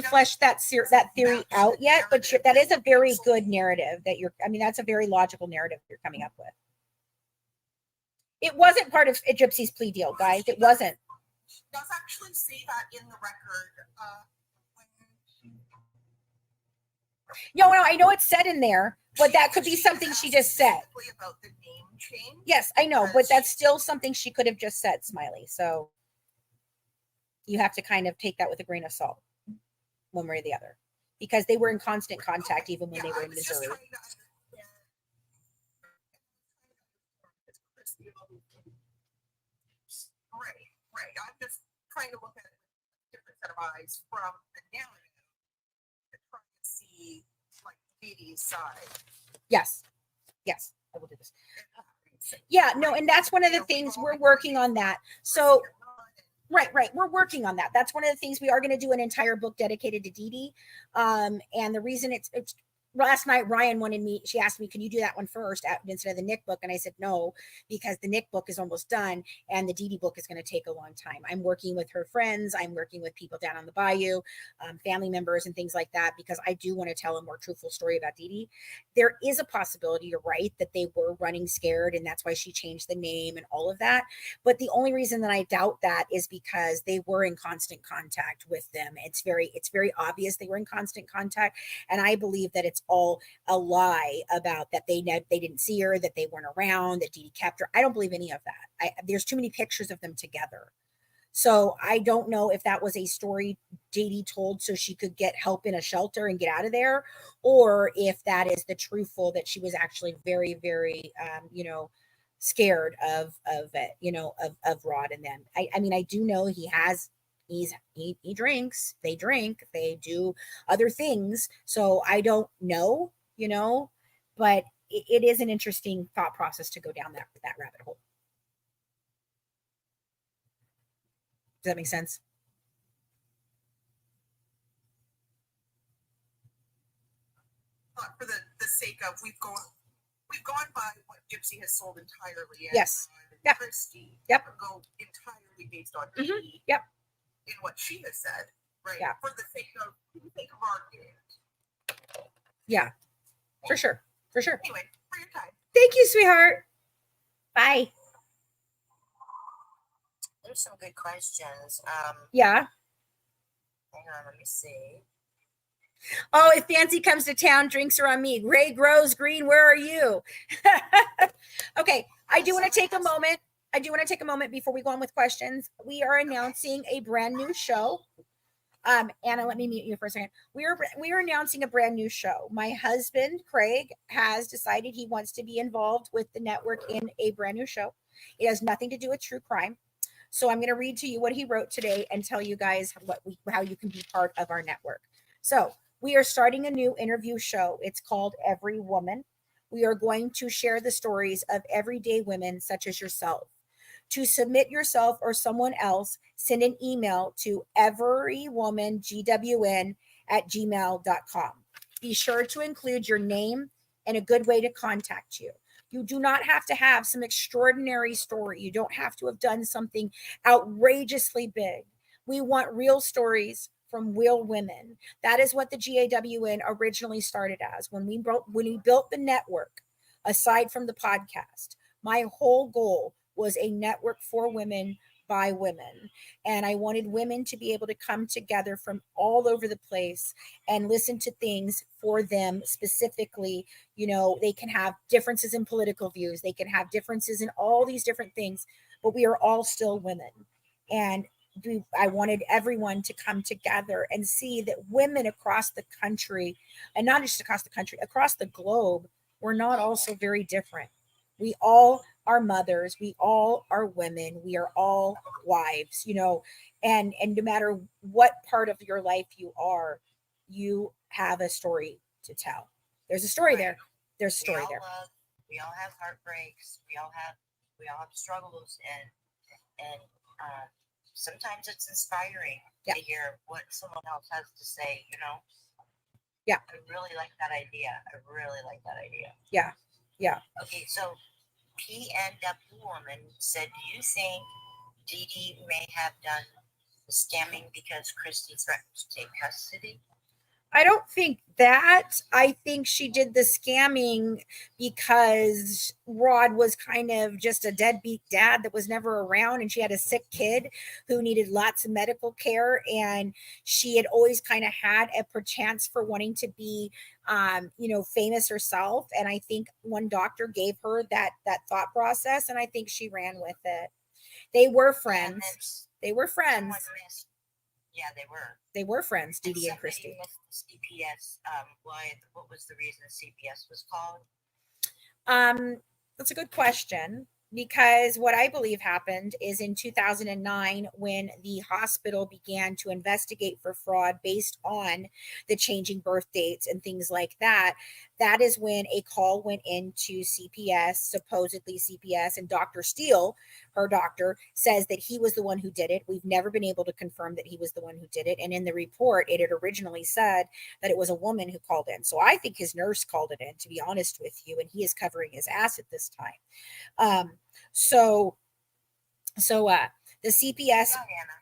fleshed that theory out yet, but that is a very good narrative that's a very logical narrative you're coming up with. It wasn't part of Gypsy's plea deal, guys. It wasn't. She does actually say that in the record. No, I know it's said in there, but that could be something she just said. About the name change. Yes, I know, but that's still something she could have just said, Smiley. So you have to kind of take that with a grain of salt, one way or the other, because they were in constant contact even when they were in Missouri. Right. I'm just trying to look at it with a different set of eyes from the narrative to try and see like Dee Dee's side. Yes. Yes. I will do this. Yeah, no, and that's one of the things we're working on that. So right. We're working on that. That's one of the things we are going to do an entire book dedicated to Dee Dee. And the reason it's last night, Ryan wanted me, she asked me, can you do that one first instead of the Nick book? And I said, no, because the Nick book is almost done and the Dee Dee book is going to take a long time. I'm working with her friends. I'm working with people down on the bayou, family members and things like that, because I do want to tell a more truthful story about Dee Dee. There is a possibility, you're right, that they were running scared and that's why she changed the name and all of that. But the only reason that I doubt that is because they were in constant contact with them. It's very obvious they were in constant contact. And I believe that it's all a lie about that they didn't see her, that they weren't around, that Dee Dee kept her. I don't believe any of that. There's too many pictures of them together. So I don't know if that was a story Dee Dee told so she could get help in a shelter and get out of there, or if that is the truthful that she was actually very, very, scared of it, of Rod and them. I mean, I do know he drinks, they drink, they do other things. So I don't know, but it is an interesting thought process to go down that rabbit hole. Does that make sense? But for the sake of we've gone by what Gypsy has sold entirely. Yes. And Yep. Christy. Yep. Go entirely based on Mhm. Dee Yep. in what she has said, right? Yeah. For the sake of our game. Yeah, for sure. Anyway, for your time. Thank you, sweetheart. Bye. There's some good questions. Yeah. Hang on, let me see. Oh, if Fancy comes to town, drinks are on me. Ray Grows Green, where are you? Okay, I do want to take a moment before we go on with questions. We are announcing a brand new show. Anna, let me mute you for a second. We are announcing a brand new show. My husband, Craig, has decided he wants to be involved with the network in a brand new show. It has nothing to do with true crime. So I'm going to read to you what he wrote today and tell you guys how you can be part of our network. So we are starting a new interview show. It's called Every Woman. We are going to share the stories of everyday women such as yourself. To submit yourself or someone else, send an email to everywomangwn@gmail.com. Be sure to include your name and a good way to contact you. You do not have to have some extraordinary story. You don't have to have done something outrageously big. We want real stories from real women. That is what the GAWN originally started as. When we built the network, aside from the podcast, my whole goal was a network for women by women. And I wanted women to be able to come together from all over the place and listen to things for them specifically. They can have differences in political views. They can have differences in all these different things, but we are all still women. And I wanted everyone to come together and see that women across the country, and not just across the country, across the globe, we're not all so very different. We all are mothers. We all are women. We are all wives, and no matter what part of your life you are, you have a story to tell. There's a story there. There's a story there. We all have heartbreaks. We all have struggles, and sometimes it's inspiring to hear what someone else has to say. Yeah. I really like that idea. Yeah. Okay, so PNW woman said, do you think Dee Dee may have done the scamming because Christy threatened to take custody? I don't think that. I think she did the scamming because Rod was kind of just a deadbeat dad that was never around, and she had a sick kid who needed lots of medical care, and she had always kind of had a perchance for wanting to be famous herself. And I think one doctor gave her that thought process, and I think she ran with it. They were friends. Yeah, they were. They were friends, Dee Dee and Christy. CPS. What was the reason CPS was called? That's a good question. because what I believe happened is in 2009, when the hospital began to investigate for fraud based on the changing birth dates and things like that, that is when a call went into CPS, supposedly CPS, and Dr. Steele, her doctor, says that he was the one who did it. We've never been able to confirm that he was the one who did it. And in the report, it had originally said that it was a woman who called in. So I think his nurse called it in, to be honest with you, and he is covering his ass at this time. So the CPS,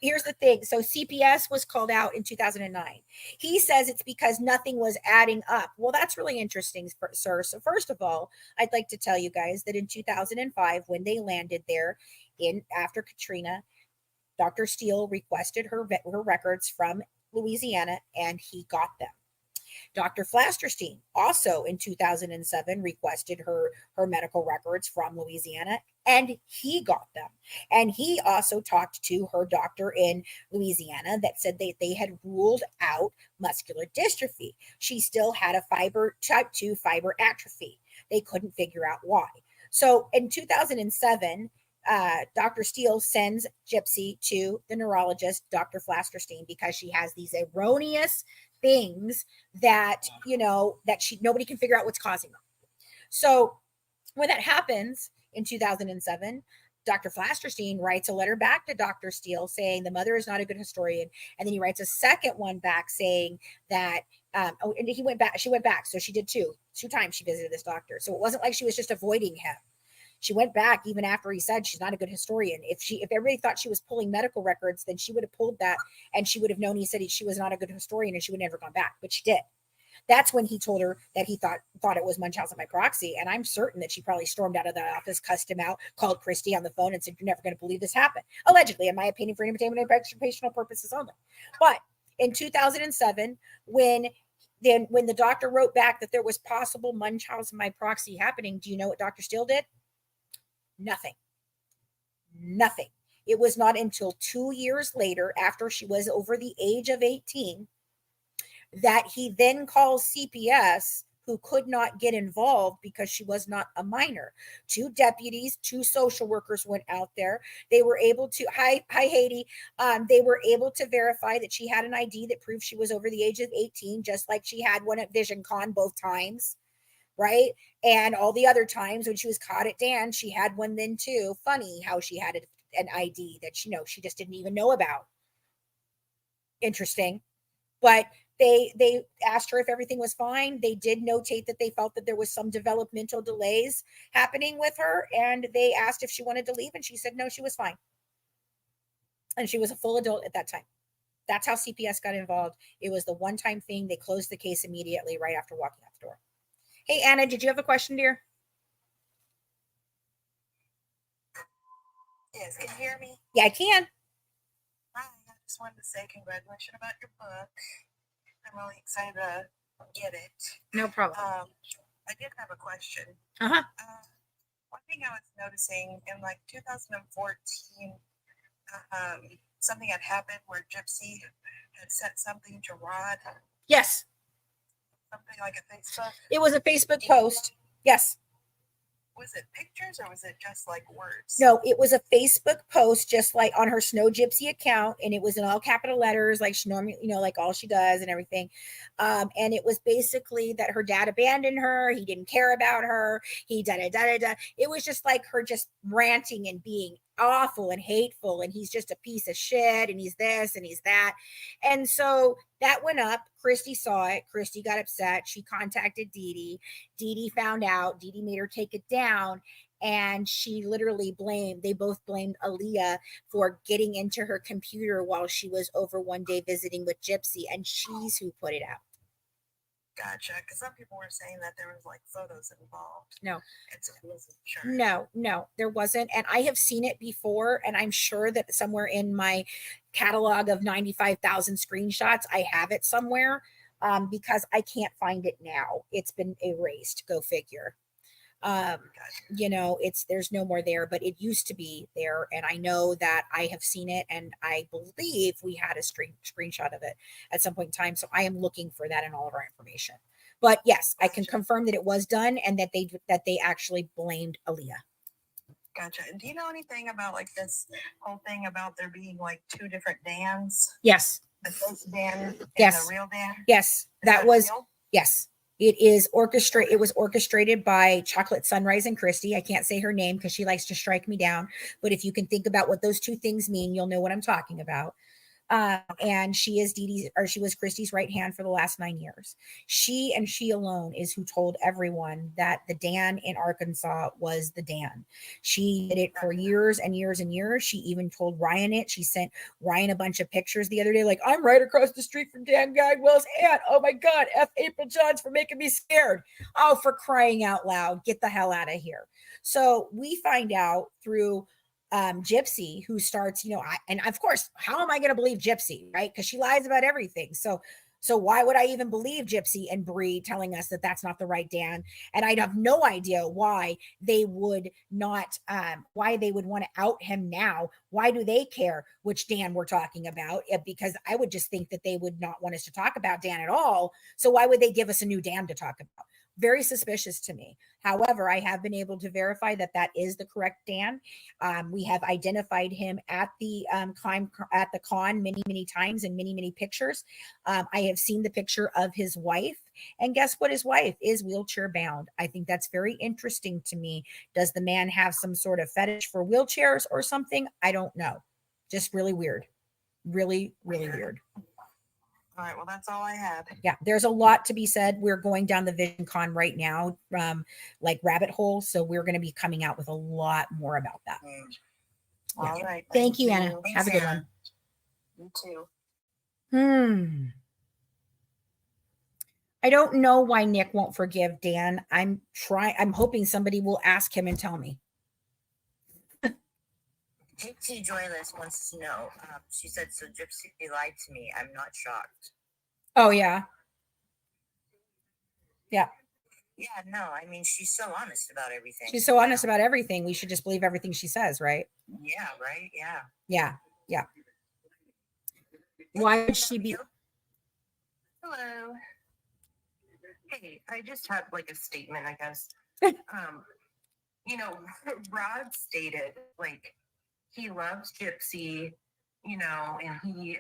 here's the thing. So CPS was called out in 2009. He says it's because nothing was adding up. Well, that's really interesting, sir. So first of all, I'd like to tell you guys that in 2005, when they landed there after Katrina, Dr. Steele requested her records from Louisiana, and he got them. Dr. Flasterstein also in 2007 requested her medical records from Louisiana, and he got them. And he also talked to her doctor in Louisiana that said they had ruled out muscular dystrophy. She still had a type 2 fiber atrophy. They couldn't figure out why. So in 2007, Dr. Steele sends Gypsy to the neurologist, Dr. Flasterstein, because she has these erroneous things that, nobody can figure out what's causing them. So when that happens in 2007, Dr. Flasterstein writes a letter back to Dr. Steele saying the mother is not a good historian. And then he writes a second one back saying that, and she went back. So she did two times she visited this doctor. So it wasn't like she was just avoiding him. She went back even after he said she's not a good historian. If everybody thought she was pulling medical records, then she would have pulled that, and she would have known he said she was not a good historian, and she would never gone back. But she did. That's when he told her that he thought it was Munchausen by proxy. And I'm certain that she probably stormed out of that office, cussed him out, called Christy on the phone and said, "You're never going to believe this happened." Allegedly, in my opinion, for entertainment and educational purposes only. But in 2007, when the doctor wrote back that there was possible Munchausen by proxy happening, do you know what Dr. Steele did? Nothing. It was not until 2 years later, after she was over the age of 18, that he then calls CPS, who could not get involved because she was not a minor. 2 deputies, 2 social workers went out there. They were able to, hi Haiti. They were able to verify that she had an ID that proved she was over the age of 18, just like she had one at VisionCon both times. Right. And all the other times when she was caught at Dan, she had one then too. Funny how she had an ID that she just didn't even know about. Interesting. But they asked her if everything was fine. They did notate that they felt that there was some developmental delays happening with her, and they asked if she wanted to leave, and she said no, she was fine. And she was a full adult at that time. That's how CPS got involved. It was the one-time thing. They closed the case immediately right after walking out the door. Hey, Anna, did you have a question, dear? Yes, can you hear me? Yeah, I can. Hi, I just wanted to say congratulations about your book. I'm really excited to get it. No problem. I did have a question. Uh-huh. One thing I was noticing in like 2014, something had happened where Gypsy had sent something to Rod, Yes, something like a Facebook. it was a Facebook post. Yes. Was it pictures or was it just like words? No, it was a Facebook post, just like on her Snow Gypsy account, and it was in all capital letters, like she normally, like all she does and everything. And it was basically that her dad abandoned her. He didn't care about her. He da-da-da-da-da. It was just like her just ranting and being awful and hateful, and he's just a piece of shit, and he's this and he's that. And so that went up. Christy saw it. Christy got upset. She contacted Dee Dee. Dee Dee found out. Dee Dee made her take it down. And she literally they both blamed Aaliyah for getting into her computer while she was over one day visiting with Gypsy, and she's who put it out. Gotcha. Because some people were saying that there was like photos involved. No. And so I wasn't sure. No, there wasn't. And I have seen it before, and I'm sure that somewhere in my catalog of 95,000 screenshots, I have it somewhere, because I can't find it now. It's been erased. Go figure. There's no more there, but it used to be there, and I know that I have seen it, and I believe we had a screenshot of it at some point in time. So I am looking for that in all of our information. But yes, I can confirm that it was done, and that they actually blamed Aaliyah. Gotcha. And do you know anything about like this whole thing about there being like two different Dans? Yes. The fake Dan and Yes. the real Dan? Yes. Is That was, real? yes. It was orchestrated by Chocolate Sunrise and Christy. I can't say her name because she likes to strike me down. But if you can think about what those two things mean, you'll know what I'm talking about. And she is she was Christy's right hand for the last 9 years. She and she alone is who told everyone that the Dan in Arkansas was the Dan. She did it for years and years and years. She even told Ryan it. She sent Ryan a bunch of pictures the other day, like, I'm right across the street from Dan Gagwell's aunt. Oh my God, F April Johns for making me scared. Oh, for crying out loud, get the hell out of here. So we find out through Gypsy, who starts, and of course, how am I going to believe Gypsy, right? Because she lies about everything. So why would I even believe Gypsy and Bree telling us that that's not the right Dan? And I'd have no idea why they would not, why they would want to out him now. Why do they care which Dan we're talking about? Because I would just think that they would not want us to talk about Dan at all. So why would they give us a new Dan to talk about? Very suspicious to me. However, I have been able to verify that that is the correct Dan. We have identified him at the con many times in many pictures. I have seen the picture of his wife, and guess what? His wife is wheelchair bound. I think that's very interesting to me. Does the man have some sort of fetish for wheelchairs or something? I don't know. Just really weird. Really weird. All right. Well, that's all I had. Yeah, there's a lot to be said. We're going down the Vision Con right now, like rabbit hole. So we're going to be coming out with a lot more about that. All right. Thank you, Anna. Thanks, Have a good Anna. one. You too. I don't know why Nick won't forgive Dan. I'm hoping somebody will ask him and tell me. JT Joyless wants to know. She said, so Gypsy lied to me. I'm not shocked. Oh, yeah. Yeah. Yeah, no, I mean, she's so honest about everything. She's so honest about everything. We should just believe everything she says, right? Yeah, right? Yeah. Yeah. Why would she be? Hello. Hey, I just had like a statement, I guess. Rod stated like he loves Gypsy, and I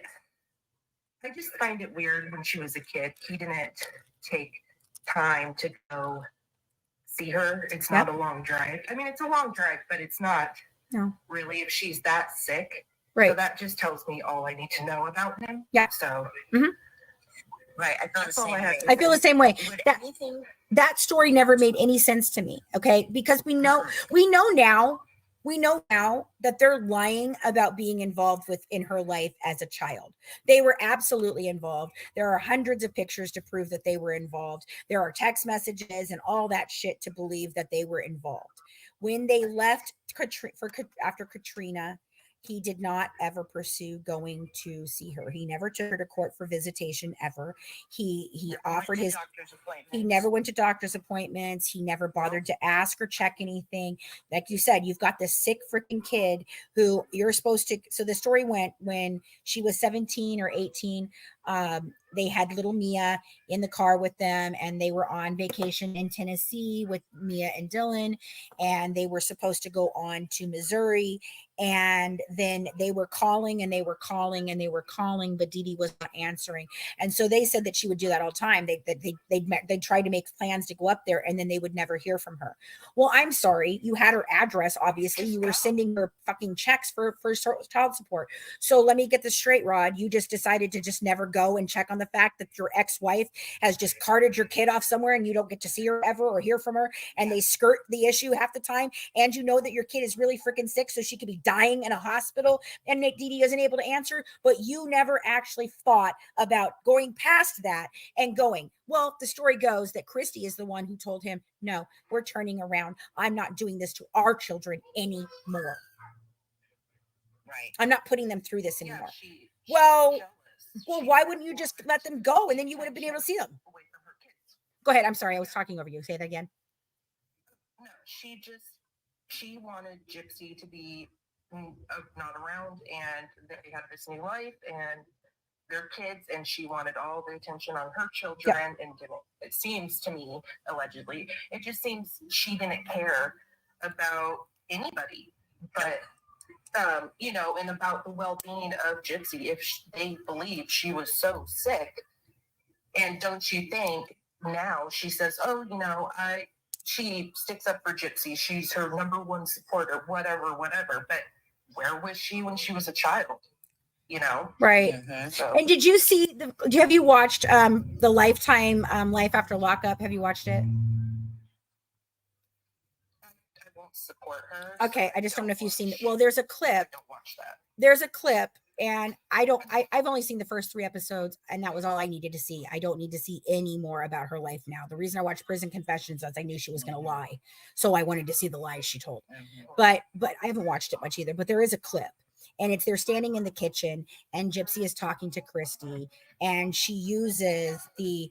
just find it weird when she was a kid. He didn't take time to go see her. It's not a long drive. I mean, it's a long drive, but it's not really if she's that sick. Right. So that just tells me all I need to know about him. Yeah. So Right. I feel the same way. I feel the same way. Would That, anything that story never made any sense to me. Okay. Because we know now that they're lying about being involved in her life as a child. They were absolutely involved. There are hundreds of pictures to prove that they were involved. There are text messages and all that shit to believe that they were involved. When they left after Katrina, he did not ever pursue going to see her. He never took her to court for visitation ever. He offered his doctor's appointment. He never went to doctor's appointments. He never bothered to ask or check anything. Like you said, you've got this sick freaking kid who you're supposed to. So the story went when she was 17 or 18. They had little Mia in the car with them, and they were on vacation in Tennessee with Mia and Dylan, and they were supposed to go on to Missouri. And then they were calling and they were calling and they were calling, but Dee Dee was not answering. And so they said that she would do that all the time. They'd try to make plans to go up there, and then they would never hear from her. Well, I'm sorry. You had her address, obviously. You were sending her fucking checks for child support. So let me get this straight, Rod. You just decided to just never go and check on the fact that your ex-wife has just carted your kid off somewhere and you don't get to see her ever or hear from her, and they skirt the issue half the time. And you know that your kid is really freaking sick, so she could be dying in a hospital, and Dee Dee isn't able to answer, but you never actually thought about going past that and going, well, the story goes that Christy is the one who told him, no, we're turning around. I'm not doing this to our children anymore. Right. I'm not putting them through this anymore. She's Well, jealous. well, She- why wouldn't you just let them go, and then you would have been able to see them? Away from her kids. Go ahead. I'm sorry. I was talking over you. Say that again. No, she wanted Gypsy to be not around, and they had this new life and their kids, and she wanted all the attention on her children and didn't. It seems to me, allegedly, it just seems she didn't care about anybody. But you know, and about the well-being of Gypsy, if they believed she was so sick. And don't you think now she says, oh, you know, she sticks up for Gypsy. She's her number one supporter, whatever. But where was she when she was a child? You know? Right. So And did you see have you watched the Lifetime Life After Lockup? Have you watched it? I won't support her. Okay, so I just don't know if you've seen it. watch- Well, there's a I clip. don't watch that. There's a clip, and I've only seen the first 3 episodes, and that was all I needed to see. I don't need to see any more about her life now. The reason I watched Prison Confessions is I knew she was going to lie, so I wanted to see the lies she told. But I haven't watched it much either. But there is a clip, and it's they're standing in the kitchen, and Gypsy is talking to Christy, and she uses the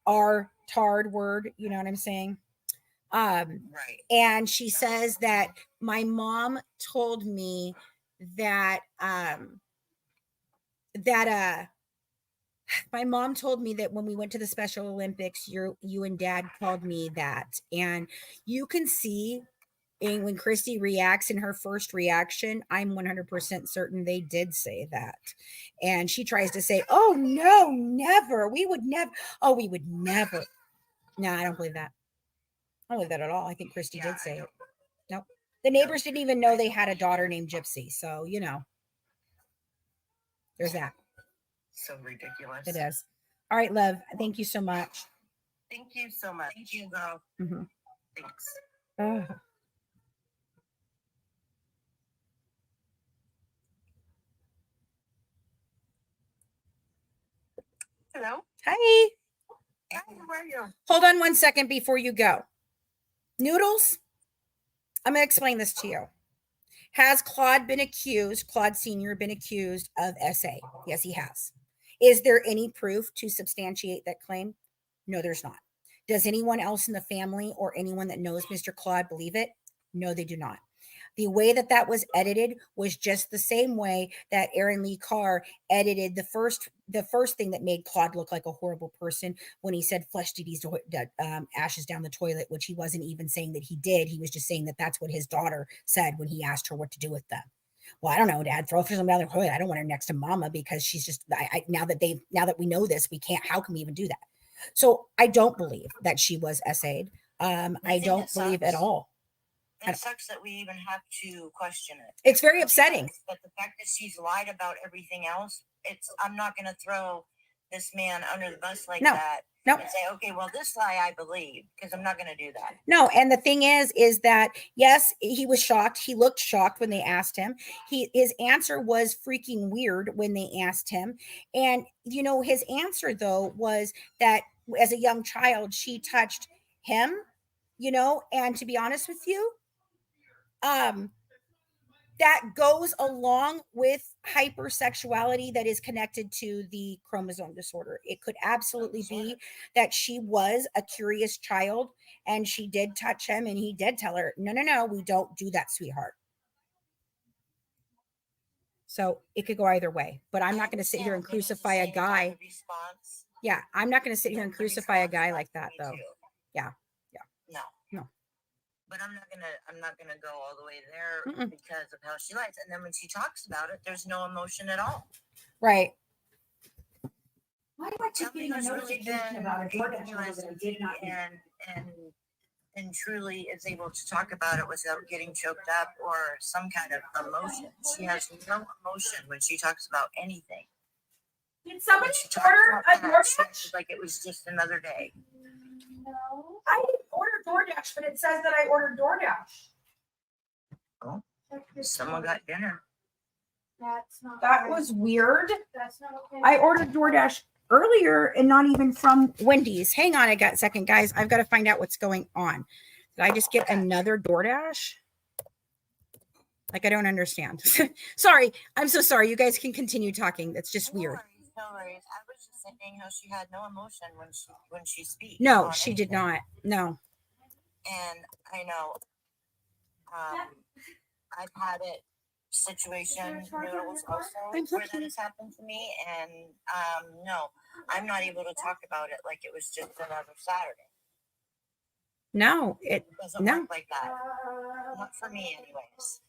tard word. You know what I'm saying? Right. And she says that my mom told me that my mom told me that when we went to the Special Olympics, you and Dad called me that. And you can see when Christy reacts in her first reaction, I'm 100% certain they did say that. And she tries to say, oh no, never. We would never. Oh, we would never. No, I don't believe that. I don't believe that at all. I think Christy did say it. Nope. The neighbors didn't even know they had a daughter named Gypsy. So, you know, there's that. So ridiculous. It is. All right, love. Thank you so much. Thank you so much. Thank you, girl. Mhm. Thanks. Oh. Hello. Hi. Hi, how are you? Hold on 1 second before you go. Noodles, I'm going to explain this to you. Has Claude Sr. been accused of SA? Yes, he has. Is there any proof to substantiate that claim? No, there's not. Does anyone else in the family or anyone that knows Mr. Claude believe it? No, they do not. The way that was edited was just the same way that Aaron Lee Carr edited the first thing that made Claude look like a horrible person when he said flush Didi's ashes down the toilet, which he wasn't even saying that he did. He was just saying that that's what his daughter said when he asked her what to do with them. Well, I don't know, Dad. Throw them down the toilet. I don't want her next to Mama because she's just. Now that we know this, we can't. How can we even do that? So I don't believe that she was SA'd. I don't believe at all. It sucks that we even have to question it. It's very upsetting. But the fact that she's lied about everything else, I'm not going to throw this man under the bus like that. No. And say, okay, well, this lie I believe, because I'm not going to do that. No, and the thing is that yes, he was shocked. He looked shocked when they asked him. His answer was freaking weird when they asked him. And you know, his answer though was that as a young child, she touched him, you know, and to be honest with you, that goes along with hypersexuality that is connected to the chromosome disorder. It could absolutely be that she was a curious child and she did touch him and he did tell her, no, we don't do that, sweetheart. So it could go either way, but I'm not going to sit here and crucify a guy. Yeah, I'm not going to sit here and crucify a guy like that though. Yeah. No. But I'm not gonna go all the way there because of how she lies. And then when she talks about it, there's no emotion at all. Right. Why do I keep getting a notification about it? And truly is able to talk about it without getting choked up or some kind of emotion. She has no emotion when she talks about anything. Did somebody order a DoorDash? Like it was just another day. No, I didn't order DoorDash, but it says that I ordered DoorDash. Oh, someone got dinner. That's not. That right. was weird. That's not okay. I ordered DoorDash earlier and not even from Wendy's. Hang on a second, guys. I've got to find out what's going on. Did I just get another DoorDash? Like, I don't understand. Sorry. I'm so sorry. You guys can continue talking. That's just weird. No worries. I was just saying how she had no emotion when she speaks. No, she did not. No. And I know I've had it situation noodles also where that has happened to me, and no, I'm not able to talk about it like it was just another Saturday. No, it doesn't no. work like that. Not for me, anyways.